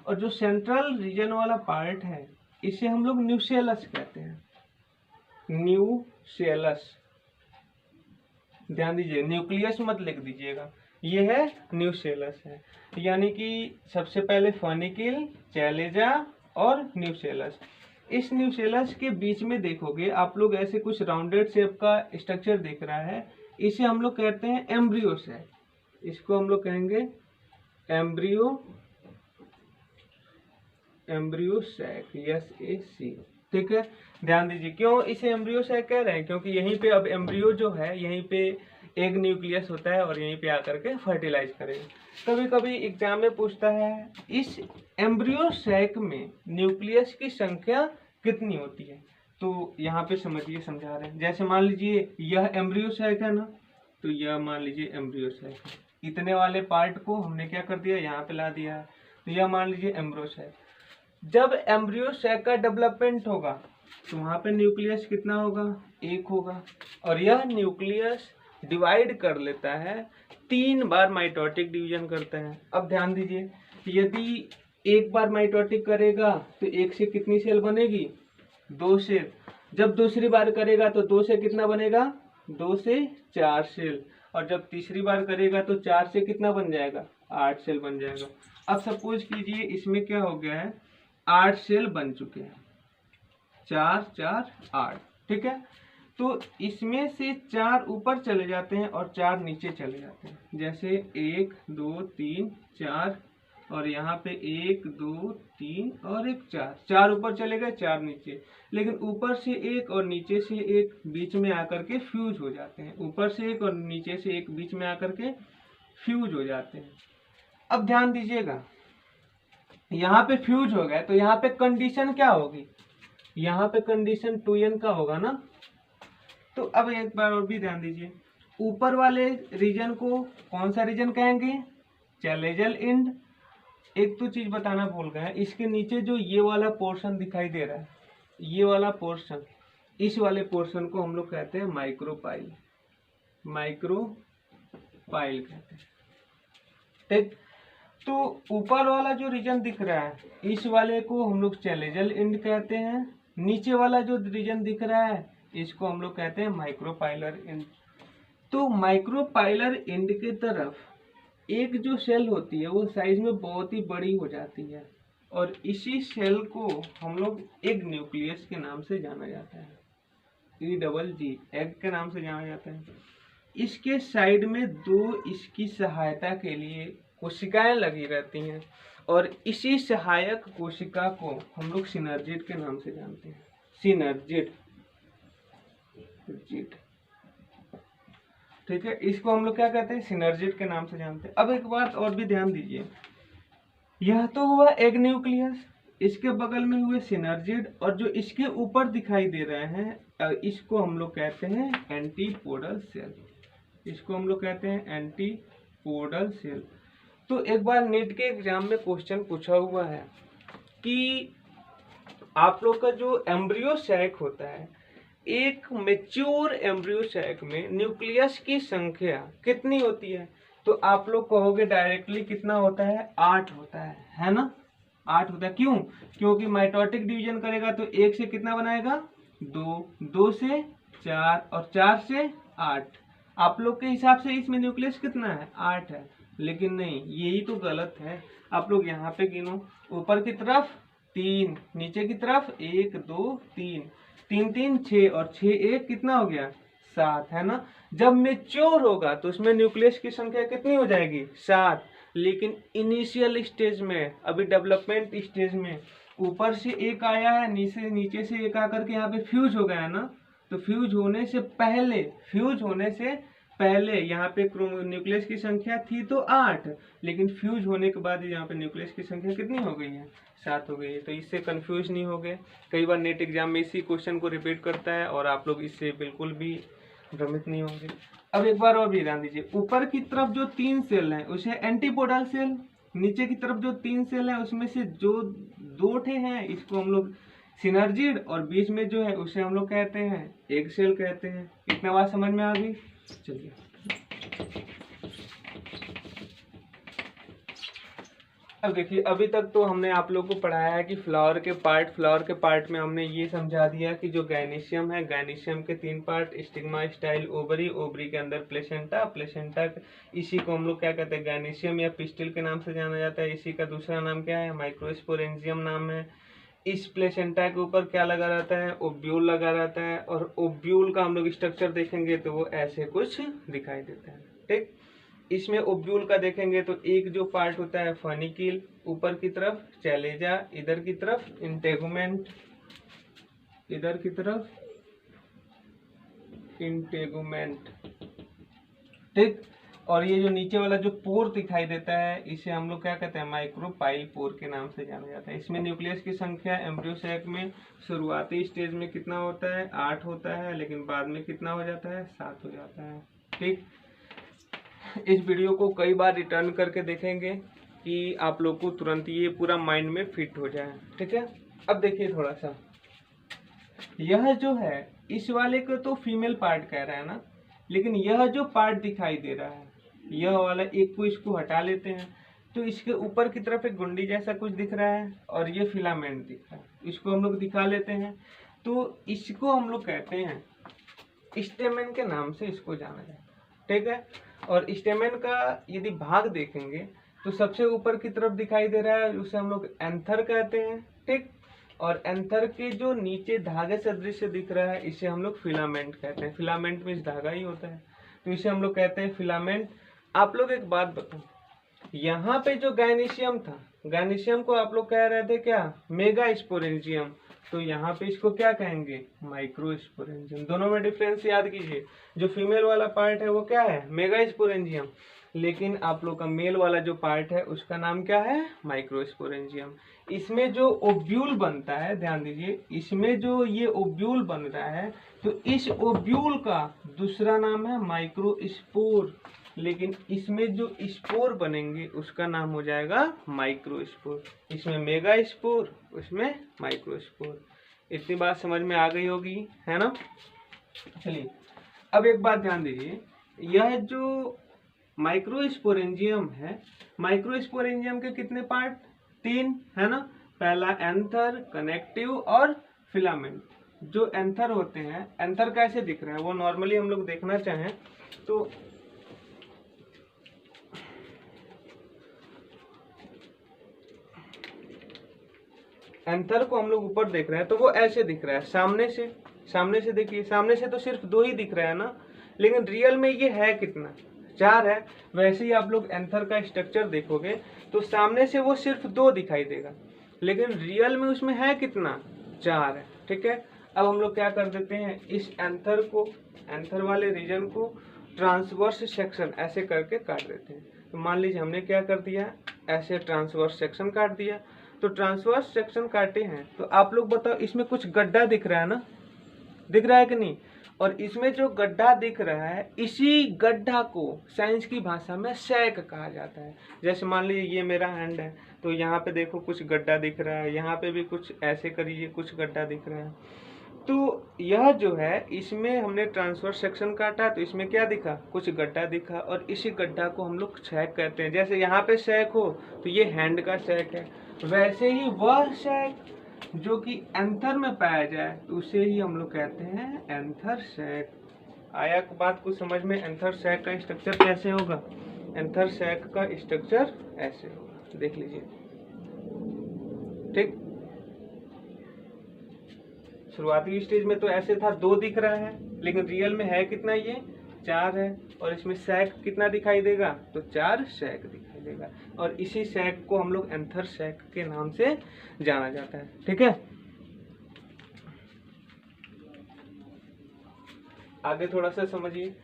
और जो सेंट्रल रीजन वाला पार्ट है इसे हम लोग न्यूसेलस कहते हैं, न्यूसेलस। ध्यान दीजिए, न्यूक्लियस मत लिख दीजिएगा, ये है न्यूसेलस है। यानी कि सबसे पहले फॉनिकल, चैलेजा और न्यूसेलस। इस न्यूसेलस के बीच में देखोगे आप लोग ऐसे कुछ राउंडेड शेप का स्ट्रक्चर दिख रहा है, इसे हम लोग कहते हैं एम्ब्रियो सैक। इसको हम लोग कहेंगे एम्ब्रियो सैक, SAC, ठीक है। ध्यान दीजिए, क्यों इसे एम्ब्रियो सैक कह रहे हैं, क्योंकि यहीं पे अब एम्ब्रियो जो है यहीं पे एक न्यूक्लियस होता है और यहीं पे आकर के फर्टिलाइज करेगा। कभी कभी एग्जाम में पूछता है इस एम्ब्रियो सैक में न्यूक्लियस की संख्या कितनी होती है। तो यहाँ पे समझिए, समझा रहे हैं। जैसे मान लीजिए यह एम्ब्रियो सैक है ना, तो यह मान लीजिए एम्ब्रियो सैक है। इतने वाले पार्ट को हमने क्या कर दिया, यहाँ पे ला दिया है। तो यह मान लीजिए एम्ब्रियो सैक। जब एम्ब्रियो सैक का डेवलपमेंट होगा तो वहाँ पे न्यूक्लियस कितना होगा, 1 होगा। और यह न्यूक्लियस डिवाइड कर लेता है, 3 बार माइटोटिक डिवीजन करता है। अब ध्यान दीजिए, यदि एक बार माइटोटिक करेगा तो 1 से कितनी सेल बनेगी, 2 सेल। जब दूसरी बार करेगा तो 2 से कितना बनेगा, 2 से 4 सेल। और जब तीसरी बार करेगा तो 4 से कितना बन जाएगा, 8 सेल बन जाएगा। अब सपोज कीजिए इसमें क्या हो गया है, 8 सेल बन चुके हैं, 4 4 8, ठीक है। तो इसमें से 4 ऊपर चले जाते हैं और 4 नीचे चले जाते हैं। जैसे 1 2 3 4, और यहाँ पे 1 2 3 और 1 4, 4 ऊपर चले गए, 4 नीचे। लेकिन ऊपर से 1 और नीचे से 1 बीच में आकर के फ्यूज हो जाते हैं, ऊपर से 1 और नीचे से 1 बीच में आकर के फ्यूज हो जाते हैं। अब ध्यान दीजिएगा, यहाँ पे फ्यूज हो गए तो यहाँ पे कंडीशन क्या होगी, यहाँ पे कंडीशन 2n का होगा ना। तो अब एक बार और भी ध्यान दीजिए, ऊपर वाले रीजन को कौन सा रीजन कहेंगे, चैलेजल एंड। एक तो चीज बताना भूल गए, इसके नीचे जो ये वाला पोर्शन दिखाई दे रहा है, ये वाला पोर्शन, इस वाले पोर्शन को हम लोग कहते हैं माइक्रोपाइल, माइक्रोपाइल कहते हैं, ठीक। तो ऊपर वाला जो रीजन दिख रहा है इस वाले को हम लोग चैलेजल एंड कहते हैं, नीचे वाला जो रीजन दिख रहा है इसको हम लोग कहते हैं माइक्रोपाइलर एंड। तो माइक्रोपाइलर एंड के तरफ एक जो सेल होती है वो साइज में बहुत ही बड़ी हो जाती है, और इसी सेल को हम लोग एग न्यूक्लियस के नाम से जाना जाता है, EGG, एग के नाम से जाना जाता है। इसके साइड में 2 इसकी सहायता के लिए कोशिकाएं लगी रहती हैं, और इसी सहायक कोशिका को हम लोग सिनर्जिड के नाम से जानते हैं, सिनर्जिड, ठीक है। इसको हम लोग क्या कहते हैं, सिनर्जिड के नाम से जानते हैं। अब एक बात और भी ध्यान दीजिए, यह तो हुआ एग न्यूक्लियस, इसके बगल में हुए सिनर्जिड, और जो इसके ऊपर दिखाई दे रहे हैं इसको हम लोग कहते हैं एंटीपोडल सेल, इसको हम लोग कहते हैं एंटीपोडल सेल। तो एक बार नीट के एग्जाम में क्वेश्चन पूछा हुआ है कि आप लोग का जो एम्ब्रियो सैक होता है, एक मैच्योर एम्ब्रियो सैक में न्यूक्लियस की संख्या कितनी होती है। तो आप लोग कहोगे डायरेक्टली कितना होता है, 8 होता है ना, 8 होता है। क्यों, क्योंकि माइटोटिक डिवीजन करेगा तो 1 से कितना बनाएगा, 2, 2 से 4 और 4 से 8। आप लोग के हिसाब से इसमें न्यूक्लियस कितना है, 8 है, लेकिन नहीं, यही तो गलत है। आप लोग यहाँ पे गिनो, ऊपर की तरफ 3, नीचे की तरफ 1 2 3, 3 3 6 और 6 1 कितना हो गया, 7, है ना। जब मैच्योर होगा तो उसमें न्यूक्लियस की संख्या कितनी हो जाएगी, 7। लेकिन इनिशियल स्टेज में, अभी डेवलपमेंट स्टेज में, ऊपर से एक आया है, नीचे से एक आकर के यहाँ पे फ्यूज हो गया है ना। तो फ्यूज होने से पहले यहाँ पे न्यूक्लियस की संख्या थी तो 8, लेकिन फ्यूज होने के बाद यहाँ पे न्यूक्लियस की संख्या कितनी हो गई है? 7 हो गई है। तो इससे कंफ्यूज नहीं हो गए। कई बार नेट एग्जाम में इसी क्वेश्चन को रिपीट करता है और आप लोग इससे बिल्कुल भी भ्रमित नहीं होंगे। अब एक बार और भी ध्यान दीजिए, ऊपर की तरफ जो 3 सेल हैं उसे एंटीपोडल सेल, नीचे की तरफ जो 3 सेल हैं उसमें से जो 2 ठे हैं इसको हम लोग सिनर्जिड, और बीच में जो है उसे हम लोग कहते हैं एक सेल कहते हैं। इतना बात समझ में आ गई? चलिए अब देखिए, अभी तक तो हमने आप लोगों को पढ़ाया है कि फ्लावर के पार्ट में हमने ये समझा दिया कि जो गायनीशियम है, गायनीशियम के 3 part, stigma, style, ovary, ovary के अंदर प्लेसेंटा, प्लेसेंटा इसी को हम लोग क्या कहते हैं? गायनीशियम या पिस्टिल के नाम से जाना जाता है। इसी का दूसरा नाम क्या है? माइक्रोस्पोरेंजियम नाम है। इस प्लेसेंटा के ऊपर क्या लगा रहता है? ओब्यूल लगा रहता है, और ओब्यूल का हम लोग स्ट्रक्चर देखेंगे तो वो ऐसे कुछ दिखाई देता है। ठीक, इसमें ओब्यूल का देखेंगे तो एक जो पार्ट होता है फनिकिल, ऊपर की तरफ चैलेजा, इधर की तरफ इंटेगुमेंट, इधर की तरफ इंटेगुमेंट। ठीक, और ये जो नीचे वाला जो पोर दिखाई देता है इसे हम लोग क्या कहते हैं? माइक्रोपाइल पोर के नाम से जाना जाता है। इसमें न्यूक्लियस की संख्या एम्ब्रियो सैक में शुरुआती स्टेज में कितना होता है? 8 होता है, लेकिन बाद में कितना हो जाता है? 7 हो जाता है। ठीक, इस वीडियो को कई बार रिटर्न करके देखेंगे कि आप लोग को तुरंत ये पूरा माइंड में फिट हो जाए। ठीक है, अब देखिए थोड़ा सा, यह जो है इस वाले को तो फीमेल पार्ट कह रहा है ना, लेकिन यह जो पार्ट दिखाई दे रहा है, यह वाला एक को इसको हटा लेते हैं तो इसके ऊपर की तरफ एक गुंडी जैसा कुछ दिख रहा है और ये फिलामेंट दिख रहा है, इसको हम लोग दिखा लेते हैं। तो इसको हम लोग कहते हैं स्टेमेन के नाम से इसको जाना जाता है। ठीक है, और स्टेमेन का यदि भाग देखेंगे तो सबसे ऊपर की तरफ दिखाई दे रहा है, उसे हम लोग एंथर कहते हैं। ठीक, और एंथर के जो नीचे धागे सदृश दिख रहा है इसे हम लोग फिलामेंट कहते हैं। फिलामेंट में धागा ही होता है तो इसे हम लोग कहते हैं फिलामेंट। आप लोग एक बात बताओ, यहाँ पे जो गायनीशियम था, गायनीशियम को आप लोग कह रहे थे क्या? Mega sporangium. तो यहाँ पे इसको क्या कहेंगे? माइक्रोस्पोरेंजियम। दोनों में डिफरेंस याद कीजिए, जो फीमेल वाला पार्ट है वो क्या है? मेगा स्पोरेंजियम, लेकिन आप लोग का मेल वाला जो पार्ट है उसका नाम क्या है? माइक्रोस्पोरेंजियम। इसमें जो ओब्यूल बनता है, ध्यान दीजिए, इसमें जो ये ओब्यूल बन रहा है तो इस ओब्यूल का दूसरा नाम है माइक्रोस्पोर, लेकिन इसमें जो स्पोर बनेंगे उसका नाम हो जाएगा माइक्रोस्पोर। इसमें मेगा स्पोर, उसमें माइक्रोस्पोर। इतनी बात समझ में आ गई होगी, है ना? चलिए अब एक बात ध्यान दीजिए, यह जो माइक्रोस्पोरेंजियम है, माइक्रोस्पोरेंजियम के कितने पार्ट? 3 है ना। पहला एंथर, कनेक्टिव और फिलामेंट। जो एंथर होते हैं, एंथर कैसे दिख रहा है वो नॉर्मली हम लोग देखना चाहें तो एंथर को हम लोग ऊपर देख रहे हैं तो वो ऐसे दिख रहा है, सामने से देखिए, सामने से तो सिर्फ 2 ही दिख रहा है ना, लेकिन रियल में ये है कितना? 4 है। वैसे ही आप लोग एंथर का स्ट्रक्चर देखोगे तो सामने से वो सिर्फ 2 दिखाई देगा, लेकिन रियल में उसमें है कितना? 4 है। ठीक है, अब हम लोग क्या कर देते हैं, इस एंथर को, एंथर वाले रीजन को ट्रांसवर्स सेक्शन ऐसे करके काट देते हैं। तो मान लीजिए हमने क्या कर दिया, ऐसे ट्रांसवर्स सेक्शन काट दिया। तो ट्रांसवर्स सेक्शन काटे हैं तो आप लोग बताओ, इसमें कुछ गड्ढा दिख रहा है ना, दिख रहा है कि नहीं? और इसमें जो गड्ढा दिख रहा है, इसी गड्ढा को साइंस की भाषा में सैक कहा जाता है। जैसे मान लीजिए ये मेरा हैंड है तो यहाँ पे देखो कुछ गड्ढा दिख रहा है, यहाँ पे भी कुछ ऐसे करिए, कुछ गड्ढा दिख रहा है। तो यह जो है, इसमें हमने ट्रांसवर्स सेक्शन काटा तो इसमें क्या दिखा? कुछ गड्ढा दिखा, और इसी गड्ढा को हम लोग सैक कहते हैं। जैसे यहाँ पे सैक हो तो ये हैंड का सैक है, वैसे ही वह सैक जो कि एंथर में पाया जाए तो उसे ही हम लोग कहते हैं एंथर सैक। आया बात को समझ में? एंथर सैक का स्ट्रक्चर कैसे होगा? एंथर सैक का स्ट्रक्चर ऐसे होगा, देख लीजिए। ठीक, शुरुआती स्टेज में तो ऐसे था, 2 दिख रहा है, लेकिन रियल में है कितना? ये 4 है, और इसमें सैक कितना दिखाई देगा? तो 4 सैक दिखाई मिलेगा, और इसी सैक को हम लोग एंथर सैक के नाम से जाना जाता है। ठीक है, आगे थोड़ा सा समझिए।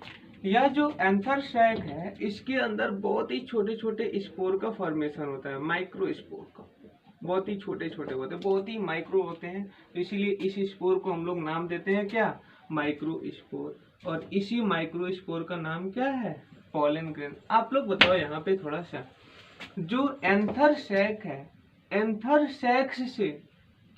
यह जो एंथर सैक है इसके अंदर बहुत ही छोटे छोटे स्पोर का फॉर्मेशन होता है, माइक्रो स्पोर का, बहुत ही छोटे छोटे होते हैं, बहुत ही माइक्रो होते हैं, तो इसीलिए इस स्पोर को हम लोग नाम देते हैं क्या, माइक्रो स्पोर। और इसी माइक्रो स्पोर का नाम क्या है, पॉलन ग्रेन। आप लोग बताओ यहाँ पे थोड़ा सा, जो एंथर सैक है, एंथर सैक्स से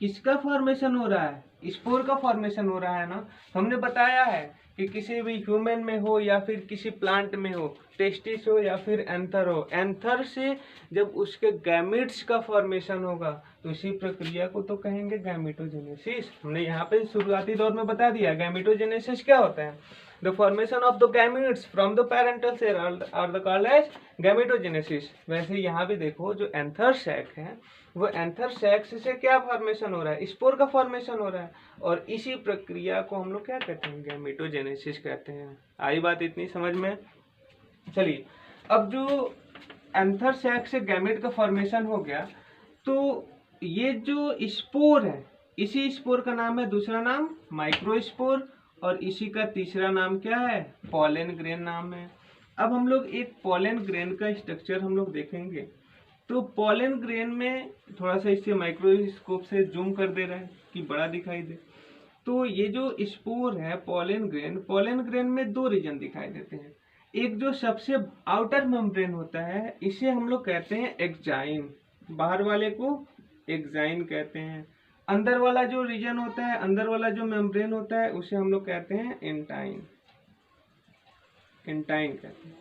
किसका फॉर्मेशन हो रहा है, स्पोर का फॉर्मेशन हो रहा है ना। हमने बताया है कि किसी भी ह्यूमन में हो या फिर किसी प्लांट में हो, टेस्टिस हो या फिर एंथर हो, एंथर से जब उसके गैमेट्स का फॉर्मेशन होगा तो इसी प्रक्रिया को तो कहेंगे गैमेटोजेनेसिस। हमने यहाँ पे शुरुआती दौर में बता दिया गैमेटोजेनेसिस क्या होता है, the formation of the gametes from the parental cell are the called as gametogenesis. वैसे यहाँ भी देखो जो एंथर सैक है वो एंथर सैक्स से क्या फॉर्मेशन हो रहा है, स्पोर का फॉर्मेशन हो रहा है, और इसी प्रक्रिया को हम लोग क्या कहते हैं, गैमेटोजेनेसिस कहते हैं। आई बात इतनी समझ में। चलिए, अब जो एंथर सैक से गैमेट का फॉर्मेशन हो गया, तो ये जो स्पोर है, इसी स्पोर का नाम है, दूसरा नाम माइक्रोस्पोर, और इसी का तीसरा नाम क्या है, पॉलन ग्रेन नाम है। अब हम लोग एक पॉलन ग्रेन का स्ट्रक्चर हम लोग देखेंगे। तो पॉलन ग्रेन में थोड़ा सा इससे माइक्रोस्कोप से जूम कर दे रहा है कि बड़ा दिखाई दे। तो ये जो स्पोर है पॉलन ग्रेन में दो रीजन दिखाई देते हैं। एक जो सबसे आउटर मेम्ब्रेन होता है इसे हम लोग कहते हैं एक्जाइन, बाहर वाले को एक्जाइन कहते हैं। अंदर वाला जो रीजन होता है, अंदर वाला जो मेम्ब्रेन होता है उसे हम लोग कहते हैं इंटाइन, इंटाइन कहते हैं।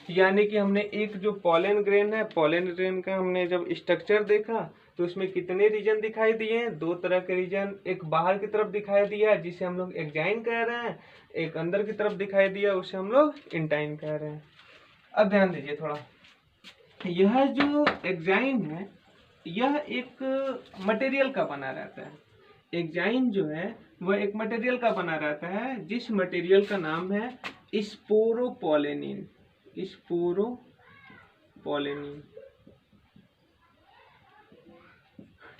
यानी कि हमने एक जो पॉलन ग्रेन है, पॉलन ग्रेन का हमने जब स्ट्रक्चर देखा तो इसमें कितने रीजन दिखाई दिए हैं, दो तरह के रीजन। एक बाहर की तरफ दिखाई दिया जिसे हम लोग एक्जाइन कह रहे हैं, एक अंदर की तरफ दिखाई दिया उसे हम लोग इंटाइन कह रहे हैं। अब ध्यान दीजिए थोड़ा, यह जो एक्जाइन है यह एक मटेरियल का बना रहता है। एक्जाइन जो है वह एक मटेरियल का बना रहता है जिस मटेरियल का नाम है स्पोरोपोलेनिन, स्पोरोपोलेनिन।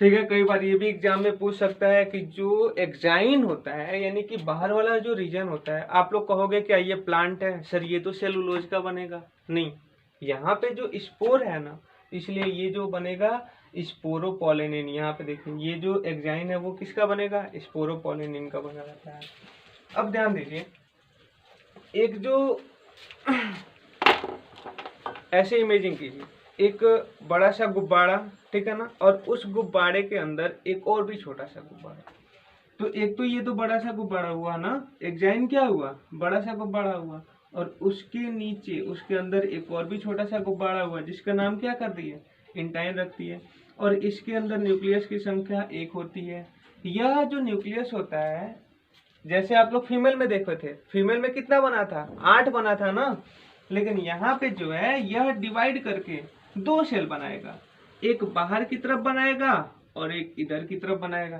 ठीक है, कई बार ये भी एग्जाम में पूछ सकता है कि जो एक्जाइन होता है यानी कि बाहर वाला जो रीजन होता है, आप लोग कहोगे क्या ये प्लांट है, सर ये तो सेलुलोज का बनेगा। नहीं, यहाँ पे जो स्पोर है ना, इसलिए ये जो बनेगा स्पोरोपोलेनिन। यहाँ पे देखिए ये जो एक्जाइन है वो किसका बनेगा, स्पोरोपोलेनिन का बना रहता है। अब ध्यान दीजिए, एक जो ऐसे इमेजिंग कीजिए, एक बड़ा सा गुब्बारा, ठीक है ना, और उस गुब्बारे के अंदर एक और भी छोटा सा गुब्बारा। तो एक तो ये तो बड़ा सा गुब्बारा हुआ ना, एक्जाइन क्या हुआ, बड़ा सा गुब्बारा हुआ, और उसके नीचे उसके अंदर एक और भी छोटा सा गुब्बारा हुआ जिसका नाम क्या कर दिए, इंटाइन रख दिए, और इसके अंदर न्यूक्लियस की संख्या 1 होती है। यह जो न्यूक्लियस होता है, जैसे आप लोग फीमेल में देखे थे, फीमेल में कितना बना था, 8 बना था ना, लेकिन यहाँ पे जो है यह डिवाइड करके 2 सेल बनाएगा, एक बाहर की तरफ बनाएगा और एक इधर की तरफ बनाएगा।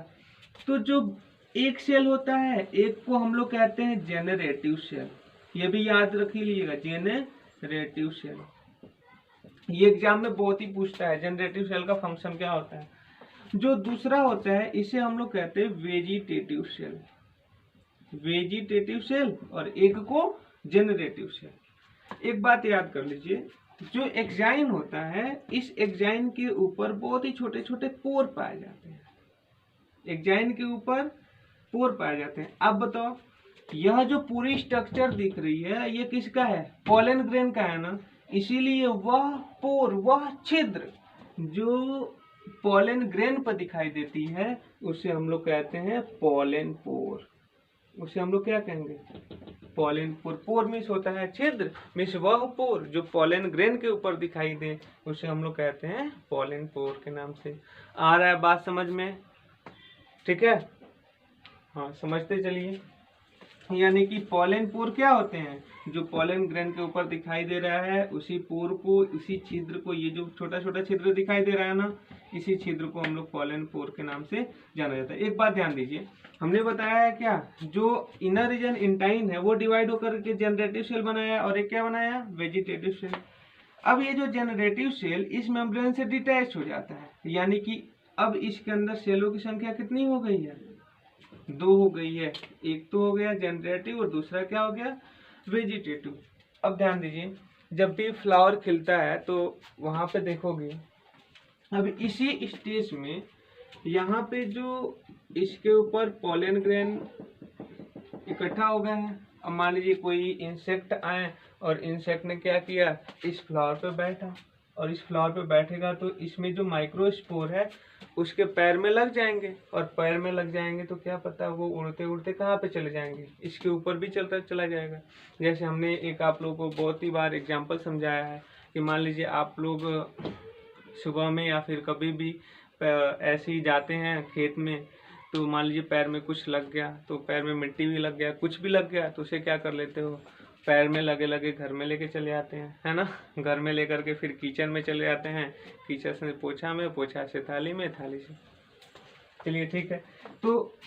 तो जो एक सेल होता है, एक को हम लोग कहते हैं जेनरेटिव सेल, ये भी याद रख लीजिएगा, जेनरेटिव सेल। ये एग्जाम में बहुत ही पूछता है, जेनरेटिव सेल का फंक्शन क्या होता है। जो दूसरा होता है इसे हम लोग कहते हैं वेजिटेटिव सेल, वेजिटेटिव सेल, और एक को जेनरेटिव सेल। एक बात याद कर लीजिए, जो एक्जाइन होता है इस एक्जाइन के ऊपर बहुत ही छोटे छोटे पोर पाए जाते हैं, एक्जाइन के ऊपर पोर पाए जाते हैं। अब बताओ, यह जो पूरी स्ट्रक्चर दिख रही है ये किसका है, पॉलन ग्रेन का है ना, इसीलिए वह पोर, वह छिद्र जो पॉलन ग्रेन पर दिखाई देती है उसे हम लोग कहते हैं पॉलन पोर, उसे हम लोग क्या कहेंगे, पॉलन पोर। पोर मीन्स होता है छिद्र, मीन्स वह पोर जो पॉलन ग्रेन के ऊपर दिखाई दे उसे हम लोग कहते हैं पॉलन पोर के नाम से। आ रहा है बात समझ में, ठीक है, हाँ समझते चलिए। यानी कि पॉलन पोर क्या होते हैं, जो पॉलन ग्रेन के ऊपर दिखाई दे रहा है उसी पोर को, इसी छिद्र को, ये जो छोटा छोटा छिद्र दिखाई दे रहा है ना, इसी छिद्र को हम लोग पॉलन पोर के नाम से जाना जाता है। एक बात ध्यान दीजिए, हमने बताया है क्या, जो इनर रीजन इंटाइन है वो डिवाइड होकर के जनरेटिव सेल बनाया और एक क्या बनाया, वेजिटेटिव सेल। अब ये जो जनरेटिव सेल इस मेम्ब्रेन से डिटैच हो जाता है, यानी कि अब इसके अंदर सेलों की संख्या कितनी हो गई है, 2 हो गई है। एक तो हो गया जनरेटिव और दूसरा क्या हो गया, वेजिटेटिव। अब ध्यान दीजिए, जब भी फ्लावर खिलता है तो वहां पे देखोगे, अब इसी स्टेज में यहाँ पे जो इसके ऊपर पोलन ग्रेन इकट्ठा हो गए हैं। अब मान लीजिए कोई इंसेक्ट आए और इंसेक्ट ने क्या किया, इस फ्लावर पे बैठा, और इस फ्लावर पे बैठेगा तो इसमें जो माइक्रोस्पोर है उसके पैर में लग जाएंगे, और पैर में लग जाएंगे तो क्या पता वो उड़ते उड़ते कहाँ पे चले जाएंगे, इसके ऊपर भी चलता चला जाएगा। जैसे हमने एक आप लोगों को बहुत ही बार एग्जाम्पल समझाया है कि मान लीजिए आप लोग सुबह में या फिर कभी भी ऐसे ही जाते हैं खेत में, तो मान लीजिए पैर में कुछ लग गया, तो पैर में मिट्टी भी लग गया, कुछ भी लग गया, तो उसे क्या कर लेते हो, पैर में लगे लगे घर में लेके चले आते हैं, है ना। घर में लेकर के फिर किचन में चले जाते हैं, किचन से पोछा में, पोछा से थाली में, थाली से, चलिए ठीक है। तो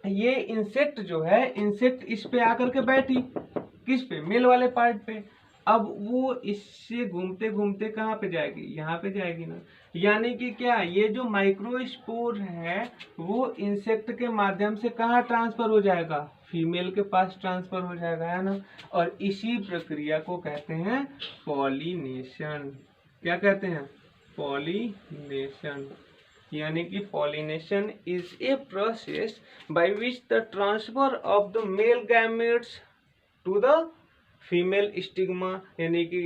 ये इंसेक्ट जो है, इंसेक्ट इस पे आकर के बैठी, किस पे, मेल वाले पार्ट पे। अब वो इससे घूमते घूमते कहाँ पे जाएगी, यहाँ पे जाएगी ना। यानी कि क्या, ये जो माइक्रोस्पोर है वो इंसेक्ट के माध्यम से कहाँ ट्रांसफर हो जाएगा, फीमेल के पास ट्रांसफर हो जाएगा, है ना। और इसी प्रक्रिया को कहते हैं पॉलिनेशन। क्या कहते हैं, पॉलिनेशन। यानी कि pollination is a process by which the transfer of the male gametes to the female stigma. यानी कि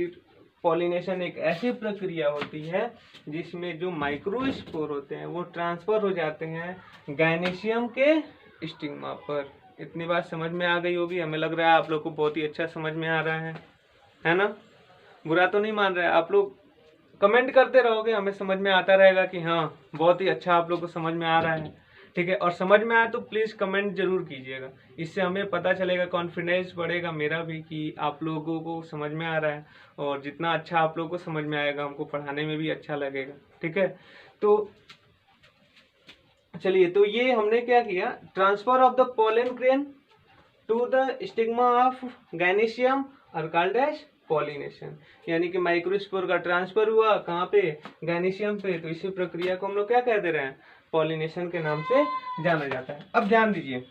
पॉलिनेशन एक ऐसी प्रक्रिया होती है जिसमें जो माइक्रोस्पोर होते हैं वो ट्रांसफर हो जाते हैं गायनेशियम के स्टिग्मा पर। इतनी बात समझ में आ गई होगी, हमें लग रहा है आप लोग को बहुत ही अच्छा समझ में आ रहा है ना। बुरा तो नहीं मान रहे, आप लोग कमेंट करते रहोगे, हमें समझ में आता रहेगा कि हाँ बहुत ही अच्छा आप लोग को समझ में आ रहा है, ठीक है। और समझ में आए तो प्लीज़ कमेंट जरूर कीजिएगा, इससे हमें पता चलेगा, कॉन्फिडेंस बढ़ेगा मेरा भी कि आप लोगों को समझ में आ रहा है। और जितना अच्छा आप लोगों को समझ में आएगा हमको पढ़ाने में भी अच्छा लगेगा, ठीक है। तो चलिए, तो ये हमने क्या किया, transfer of the pollen grain to the stigma of gynoecium और कॉल्ड एज पॉलिनेशन। यानी कि माइक्रोस्पोर का ट्रांसफर हुआ कहाँ पे, गायनेशियम पे, तो इसी प्रक्रिया को हम लोग क्या कह दे रहे हैं, पॉलिनेशन के नाम से जाना जाता है। अब ध्यान दीजिए,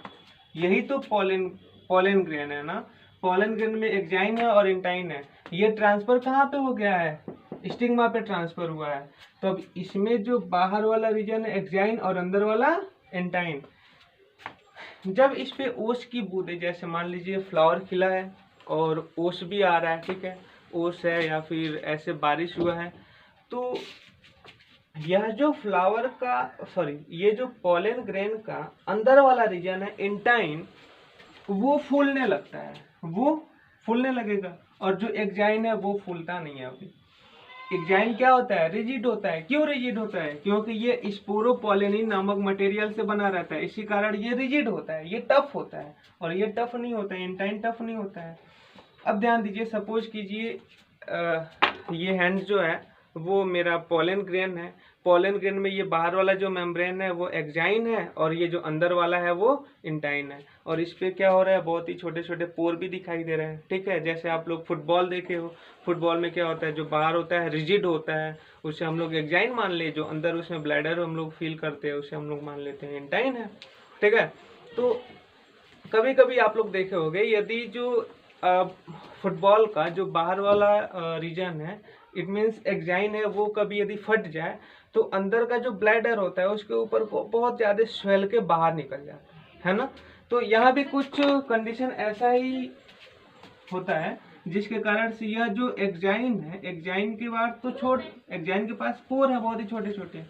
यही तो पोलन ग्रेन है ना, पोलन ग्रेन में एक्जाइन है और इंटाइन है, ये ट्रांसफर कहाँ पे हो गया है, स्टिग्मा पे ट्रांसफर हुआ है। तो अब इसमें जो बाहर वाला रीजन है एक्जाइन और अंदर वाला इंटाइन, जब इस पे ओस की बूंदें, जैसे मान लीजिए फ्लावर खिला है और ओस भी आ रहा है, ठीक है, ओस है या फिर ऐसे बारिश हुआ है, तो यह जो फ्लावर का ये जो पोलन ग्रेन का अंदर वाला रीजन है इंटाइन, वो फूलने लगता है, वो फूलने लगेगा। और जो एक्जाइन है वो फूलता नहीं है। अभी एक्जाइन क्या होता है, रिजिड होता है। क्यों रिजिड होता है, क्योंकि ये स्पोरोपोलेनिन नामक मटेरियल से बना रहता है, इसी कारण ये रिजिड होता है, ये टफ होता है। और ये टफ नहीं होता है, इंटाइन टफ नहीं होता है। अब ध्यान दीजिए, सपोज कीजिए ये हैंड जो है वो मेरा पोलन ग्रेन है, पोलन ग्रेन में ये बाहर वाला जो मेम्ब्रेन है वो एक्जाइन है और ये जो अंदर वाला है वो इंटाइन है। और इस पे क्या हो रहा है, बहुत ही छोटे छोटे पोर भी दिखाई दे रहे हैं, ठीक है। जैसे आप लोग फुटबॉल देखे हो, फुटबॉल में क्या होता है, जो बाहर होता है रिजिड होता है, उसे हम लोग एक्जाइन मान ले, जो अंदर उसमें ब्लैडर हम लोग फील करते हैं उसे हम लोग मान लेते हैं इंटाइन है, ठीक है। तो कभी कभी आप लोग देखे होंगे, यदि जो फुटबॉल का जो बाहर वाला रीजन है, इट मीन्स एक्जाइन है, वो कभी यदि फट जाए तो अंदर का जो ब्लैडर होता है उसके ऊपर बहुत ज़्यादा स्वेल के बाहर निकल जाता है ना। तो यहाँ भी कुछ कंडीशन ऐसा ही होता है जिसके कारण से यह जो एक्जाइन है, एक्जाइन के बाद तो एक्जाइन के पास पोर है बहुत ही छोटे छोटे,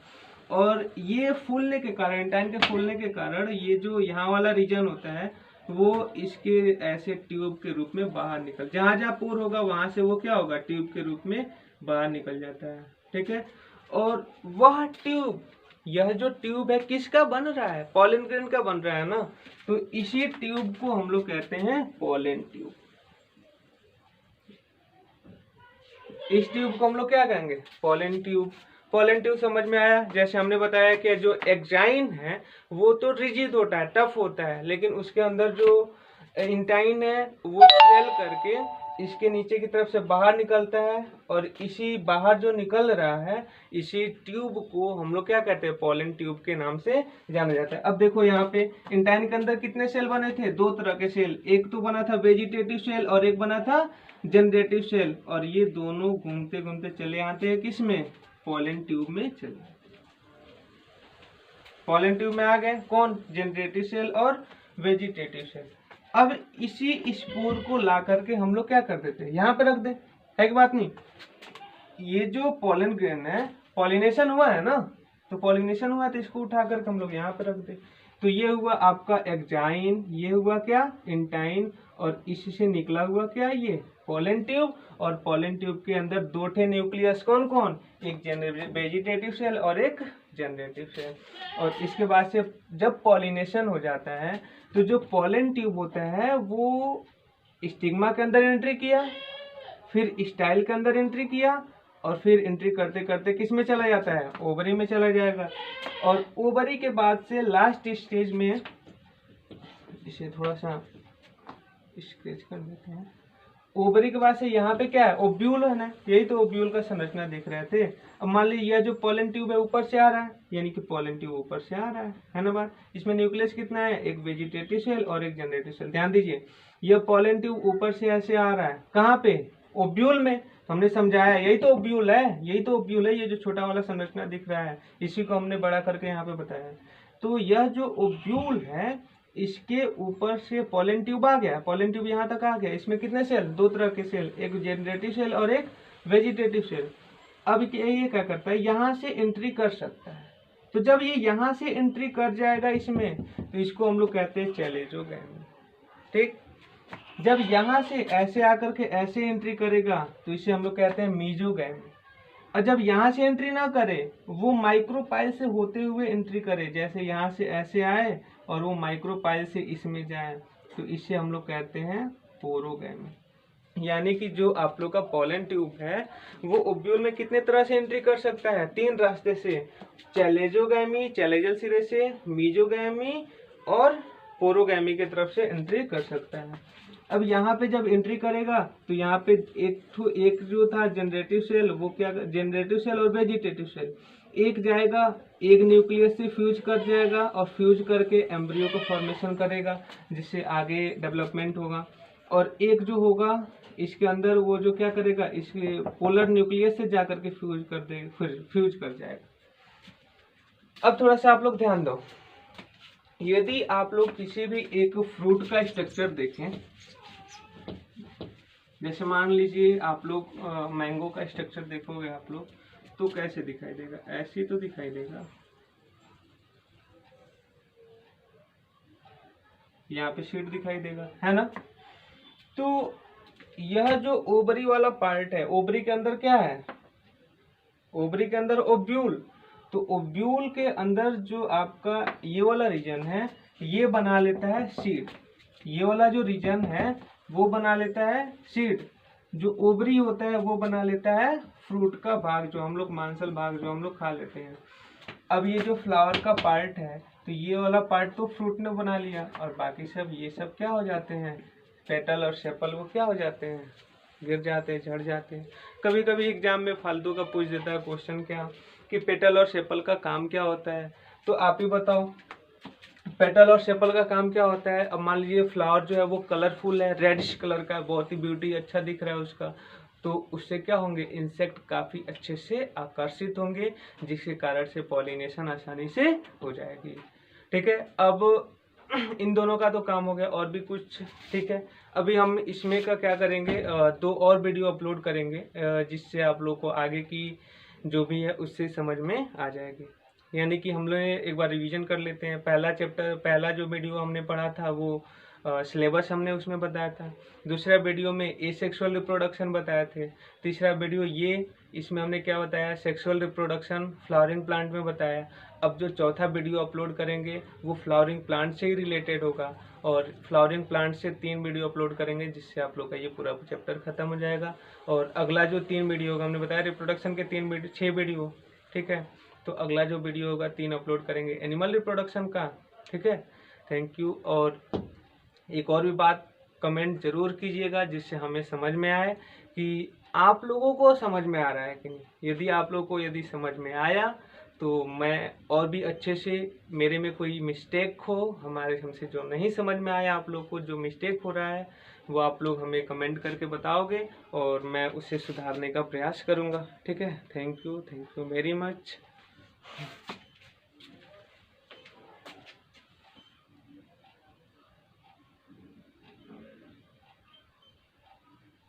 और ये फूलने के कारण, इंटाइन के फूलने के कारण ये जो यहाँ वाला रीजन होता है वो इसके ऐसे ट्यूब के रूप में बाहर निकल, जहाँ जहाँ पोर होगा वहां से वो क्या होगा, ट्यूब के रूप में बाहर निकल जाता है, ठीक है। और वह ट्यूब, यह जो ट्यूब है किसका बन रहा है, पोलन ग्रेन का बन रहा है ना, तो इसी ट्यूब को हम लोग कहते हैं पोलन ट्यूब। इस ट्यूब को हम लोग क्या कहेंगे, पोलन ट्यूब। पोलन ट्यूब समझ में आया। जैसे हमने बताया कि जो एक्जाइन है वो तो रिजिड होता है, टफ होता है, लेकिन उसके अंदर जो इंटाइन है वो स्वेल करके इसके नीचे की तरफ से बाहर निकलता है और इसी बाहर जो निकल रहा है इसी ट्यूब को हम लोग क्या कहते हैं, पोलन ट्यूब के नाम से जाना जाता है। अब देखो यहाँ पे इंटाइन के अंदर कितने सेल बने थे, दो तरह के सेल, एक तो बना था वेजिटेटिव सेल और एक बना था जनरेटिव सेल, और ये दोनों घूमते घूमते चले आते हैं किसमें, पोलन ट्यूब में चले, पोलन ट्यूब में आ गए कौन, जनरेटिव सेल और वेजिटेटिव सेल। अब इसी स्पोर को ला करके हम लोग क्या कर देते हैं, यहाँ पे रख दे, है कि बात नहीं। ये जो पोलन ग्रेन है, पॉलिनेशन हुआ है ना, तो पॉलिनेशन हुआ है तो इसको उठा करके हम लोग यहाँ पे रख दे। तो ये हुआ आपका एक्जाइन, ये हुआ क्या इंटाइन, और इसी से निकला हुआ क्या ये पोलन ट्यूब, और पोलन ट्यूब के अंदर दो ठे न्यूक्लियस कौन कौन, एक वेजिटेटिव सेल और एक जनरेटिव सेल। और इसके बाद से जब पॉलिनेशन हो जाता है तो जो पोलन ट्यूब होता है वो स्टिग्मा के अंदर एंट्री किया, फिर स्टाइल के अंदर एंट्री किया, और फिर एंट्री करते करते किस में चला जाता है, ओवरी में चला जाएगा। और ओवरी के बाद से लास्ट स्टेज में, इसे थोड़ा सा स्केच कर देते हैं, ओवरी के बाद से यहाँ पे क्या है, ओब्यूल है ना, यही तो ओब्यूल का संरचना देख रहे थे। अब मान लीजिए यह जो पोलन ट्यूब है ऊपर से आ रहा है, यानी कि पोलन ट्यूब ऊपर से आ रहा है ना बात। इसमें न्यूक्लियस कितना है, एक वेजिटेटिव सेल और एक जनरेटिव सेल। ध्यान दीजिए यह पोलन ट्यूब ऊपर से ऐसे आ रहा है, कहाँ पे, ओब्यूल में। तो हमने समझाया यही तो ओब्यूल है, यही तो ओब्यूल है, ये जो छोटा वाला संरचना दिख रहा है इसी को हमने बड़ा करके यहाँ पे बताया। तो यह जो ओब्यूल है इसके ऊपर से पोलन ट्यूब आ गया, पोलन ट्यूब यहाँ तक आ गया। इसमें कितने सेल, दो तरह के सेल, एक जनरेटिव सेल और एक वेजिटेटिव सेल। अब ये क्या करता है, यहाँ से एंट्री कर सकता है। तो जब ये यहाँ से एंट्री कर जाएगा इसमें, तो इसको हम लोग कहते हैं चैलेजोगैमी, ठीक। जब यहाँ से ऐसे आकर के ऐसे एंट्री करेगा तो इसे हम लोग कहते हैं मीजोगैमी। और जब यहाँ से एंट्री ना करे, वो माइक्रोपाइल से होते हुए एंट्री करे, जैसे यहाँ से ऐसे आए और वो माइक्रोपाइल से इसमें जाए, तो इसे हम लोग कहते हैं पोरोगैमी। यानी कि जो आप लोग का पोलन ट्यूब है वो ओब्यूल में कितने तरह से एंट्री कर सकता है, तीन रास्ते से, चैलेजोगैमी, चैलेजल सिरे से, मीजोगैमी और पोरोगैमी की तरफ से एंट्री कर सकता है। अब यहाँ पे जब एंट्री करेगा तो यहाँ पे एक जो था जनरेटिव सेल, वो क्या, जनरेटिव सेल और वेजिटेटिव सेल, एक जाएगा एक न्यूक्लियस से फ्यूज कर जाएगा और फ्यूज करके एम्ब्रियो का फॉर्मेशन करेगा जिससे आगे डेवलपमेंट होगा। और एक जो होगा इसके अंदर वो जो क्या करेगा, इसके पोलर न्यूक्लियस से जाकर के फ्यूज कर देगा, फिर फ्यूज कर जाएगा। अब थोड़ा सा आप लोग ध्यान दो, यदि आप लोग किसी भी एक फ्रूट का स्ट्रक्चर देखें, जैसे मान लीजिए आप लोग मैंगो का स्ट्रक्चर देखोगे आप लोग, तो कैसे दिखाई देगा, ऐसे तो दिखाई देगा, यहाँ पे शीट दिखाई देगा, है ना। तो यह जो ओवरी वाला पार्ट है, ओवरी के अंदर क्या है, ओवरी के अंदर ओब्यूल, तो ओब्यूल के अंदर जो आपका ये वाला रीजन है ये बना लेता है सीड, ये वाला जो रीजन है वो बना लेता है सीड, जो ओवरी होता है वो बना लेता है फ्रूट का भाग, जो हम लोग मांसल भाग जो हम लोग खा लेते हैं। अब ये जो फ्लावर का पार्ट है, तो ये वाला पार्ट तो फ्रूट ने बना लिया, और बाकी सब ये सब क्या हो जाते हैं, पेटल और सेपल, वो क्या हो जाते हैं, गिर जाते हैं, झड़ जाते हैं। कभी कभी एग्जाम में फालतू का पूछ देता है क्वेश्चन क्या, कि पेटल और सेपल का काम क्या होता है, तो आप ही बताओ पेटल और सेपल का काम क्या होता है। अब मान लीजिए फ्लावर जो है वो कलरफुल है, रेडिश कलर का, बहुत ही ब्यूटी अच्छा दिख रहा है उसका, तो उससे क्या होंगे, इंसेक्ट काफ़ी अच्छे से आकर्षित होंगे, जिसके कारण से पॉलिनेशन आसानी से हो जाएगी, ठीक है। अब इन दोनों का तो काम हो गया, और भी कुछ, ठीक है। अभी हम इसमें का क्या करेंगे, दो और वीडियो अपलोड करेंगे, जिससे आप लोग को आगे की जो भी है उससे समझ में आ जाएगी। यानी कि हम लोग एक बार रिवीजन कर लेते हैं। पहला चैप्टर, पहला जो वीडियो हमने पढ़ा था वो सिलेबस हमने उसमें बताया था। दूसरा वीडियो में एसेक्सुअल रिप्रोडक्शन बताए थे। तीसरा वीडियो ये, इसमें हमने क्या बताया, सेक्सुअल रिप्रोडक्शन फ्लावरिंग प्लांट में बताया। अब जो चौथा वीडियो अपलोड करेंगे वो फ्लावरिंग प्लांट से ही रिलेटेड होगा, और फ्लावरिंग प्लांट से 3 वीडियो अपलोड करेंगे, जिससे आप लोग का ये पूरा चैप्टर खत्म हो जाएगा। और अगला जो 3 वीडियो होगा, हमने बताया रिप्रोडक्शन के 6 वीडियो, ठीक है। तो अगला जो वीडियो होगा 3 अपलोड करेंगे एनिमल रिप्रोडक्शन का, ठीक है। Thank you. और एक और भी बात कमेंट ज़रूर कीजिएगा, जिससे हमें समझ में आए कि आप लोगों को समझ में आ रहा है कि नहीं। यदि आप लोगों को यदि समझ में आया तो मैं और भी अच्छे से, मेरे में कोई मिस्टेक हो, हमारे हमसे जो नहीं समझ में आया, आप लोग को जो मिस्टेक हो रहा है वो आप लोग हमें कमेंट करके बताओगे और मैं उसे सुधारने का प्रयास करूँगा। ठीक है, थैंक यू वेरी मच।